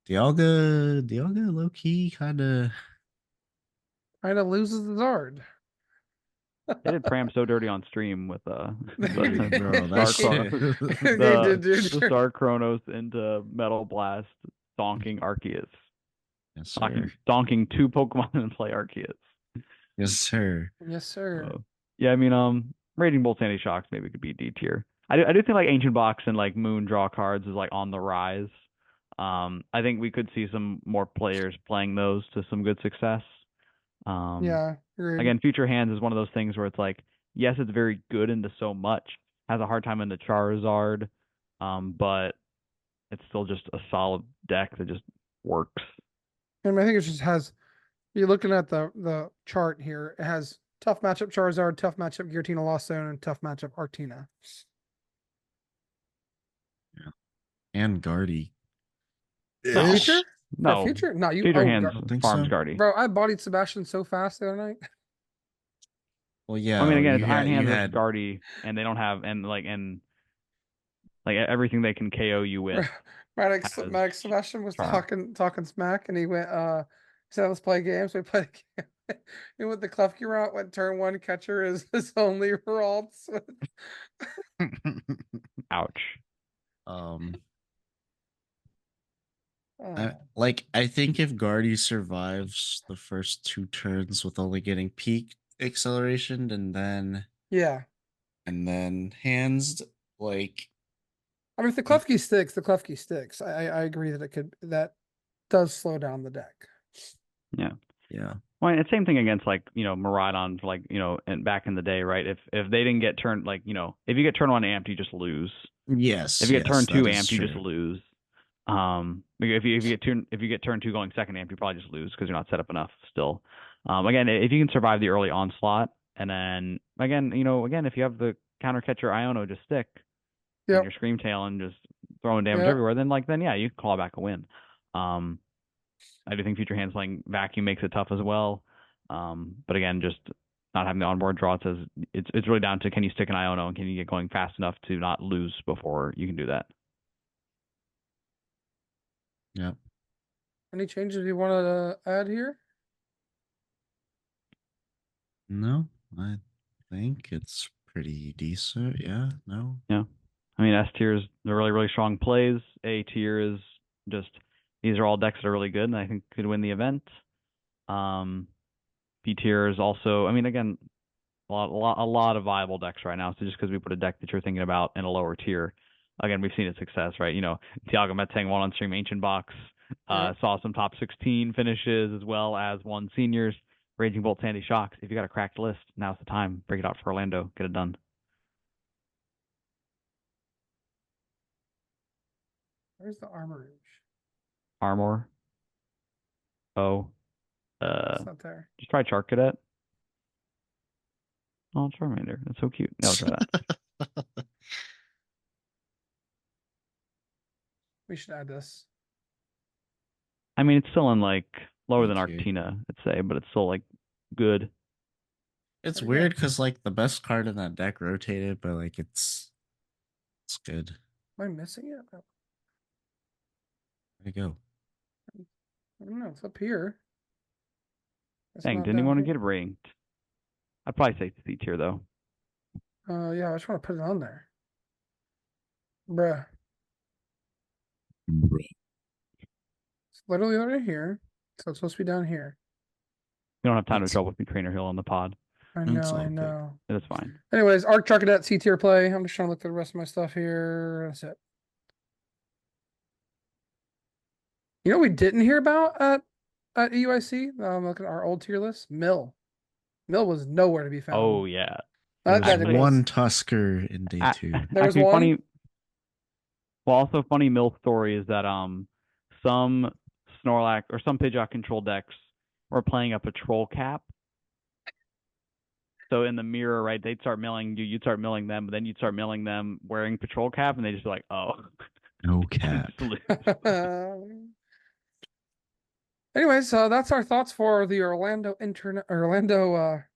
Dialga low key kind of. Kind of loses the Zard. They did Pram so dirty on stream with Bro, the that Star shit. They did, dude. the Star Chronos into Metal Blast, donking Arceus. Yes, sir. Donking 2 Pokemon and play Arceus. Yes, sir. Yes, sir. Yeah, I mean, Raging Bolt Sandy Shocks maybe could be D tier. I do think like Ancient Box and like Moon draw cards is like on the rise. I think we could see some more players playing those to some good success. Yeah, agreed. Again, Future Hands is one of those things where it's like, yes, it's very good into so much, has a hard time into Charizard, but it's still just a solid deck that just works. I mean, I think it just has. You're looking at the chart here. It has Tough matchup Charizard, tough matchup Giratina Lost Zone, and tough matchup Artina. And Guardy. For No. future? No. For future? No, you Future oh, hands don't think farms so. Guardy. bro, I bodied Sebastian so fast the other night. Well, yeah. I mean, again, you it's had, Iron Hands you versus had Guardy, and they don't have and everything they can KO you with. Maddox has Sebastian was charm. talking smack, and he went, he said, let's play games. We played a game. He went the Klefki route, went turn one, catcher is his only ralts. Ouch. I Oh, I think if Guardy survives the first 2 turns with only getting peak acceleration yeah. and then hands, like I mean, if the Klefki sticks, the Klefki sticks. I agree that that does slow down the deck. Yeah. yeah. Well, it's same thing against Miraidon, and back in the day, right? If they didn't get turned, if you get turn one amped, you just lose. Yes. If you get turn that two is amped, you just true. lose. If you get turn two going second amped, you probably just lose because you're not set up enough still. Again, if you can survive the early onslaught, and then again, if you have the counter catcher Iono just stick, and Yep. your Scream Tail and just throwing damage Yep. everywhere, then yeah, you can claw back a win. I do think Future Hands playing Vacuum makes it tough as well. But again, just not having the onboard draw, it says it's really down to, can you stick an Iono and can you get going fast enough to not lose before you can do that. Yep. Any changes you want to add here? No, I think it's pretty decent. Yeah. No. Yeah. I mean, S tier is the really, really strong plays. A tier is just, these are all decks that are really good and I think could win the event. B tier is also, I mean, again, a lot of viable decks right now. So just because we put a deck that you're thinking about in a lower tier, again, we've seen its success, right? Tiago Metang won on stream Ancient Box, Yeah. saw some top 16 finishes as well as won seniors, Raging Bolt, Sandy Shocks. If you got a cracked list, now's the time. Break it out for Orlando. Get it done. Where's the Armor Armor. Oh. It's not there. Just try Chart Cadet. Oh, Charmander. That's so cute. No, try that. We should add this. I mean, it's still in lower than Thank you. Arctina, I'd say, but it's still good. It's There we weird go. because the best card in that deck rotated, but it's good. Am I missing it? There you go. I don't know. It's up here. It's Dang, not didn't you down want to here. get ranked? I'd probably say C tier though. Yeah, I just want to put it on there. Bruh. It's literally right here. So it's supposed to be down here. You don't have time to It's- trouble with me, Trainer Hill on the pod. I It's know, all I good. know. It is fine. Anyways, Arc Charcadet C tier play. I'm just trying to look through the rest of my stuff here. That's it. You know what we didn't hear about at EUIC? Look at our old tier list. Mill. Mill was nowhere to be found. Oh yeah. That There's deck one was Tusker in day 2. There was actually one? funny. Well, also funny mill story is that some Snorlax or some Pidgeot control decks were playing a patrol cap. So in the mirror, right, they'd start milling you, you'd start milling them, but then you'd start milling them wearing patrol cap, and they just be like, oh, No cap. just lose. Anyways, that's our thoughts for the Orlando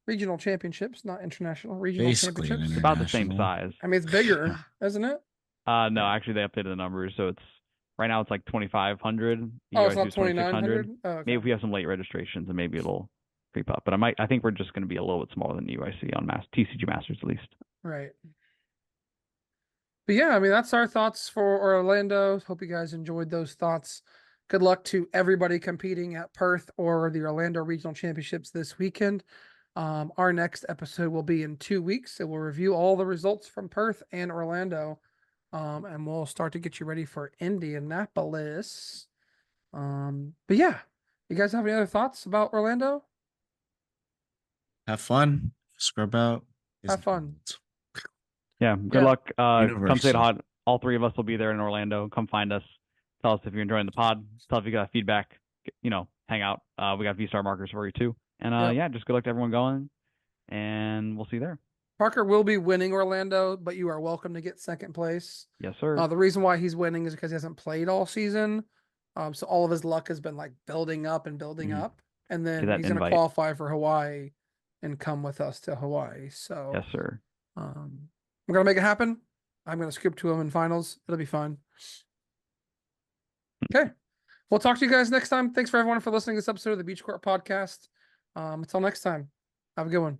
regional championships, not international regional Basically an championships. It's about the same international. size. I mean, it's bigger, isn't it? No, actually they updated the numbers, so it's right now it's 2,500. Oh, it's EUIC not is 2,600. 2,900. Oh, okay. Maybe if we have some late registrations, and maybe it'll creep up. But I think we're just going to be a little bit smaller than EUIC on TCG Masters at least. Right. But yeah, I mean, that's our thoughts for Orlando. Hope you guys enjoyed those thoughts. Good luck to everybody competing at Perth or the Orlando Regional Championships this weekend. Our next episode will be in 2 weeks. So we'll review all the results from Perth and Orlando. And we'll start to get you ready for Indianapolis. But yeah, you guys have any other thoughts about Orlando? Have fun. Scrub out. Have fun. Yeah, good Yeah. luck. Come say Universal. hi. All 3 of us will be there in Orlando. Come find us. Tell us if you're enjoying the pod. Tell if you got feedback. Hang out. We got V-Star markers for you too. And Yep. yeah, just good luck to everyone going. and we'll see you there. Parker will be winning Orlando, but you are welcome to get second place. Yes, sir. The reason why he's winning is because he hasn't played all season. So all of his luck has been like building up and building Mhm. up. And then that he's going to invite. qualify for Hawaii and come with us to Hawaii. So Yes, sir. we're going to make it happen. I'm going to scoop to him in finals. It'll be fun. Okay. We'll talk to you guys next time. Thanks for everyone for listening to this episode of the Beach Court Podcast. Until next time, have a good one.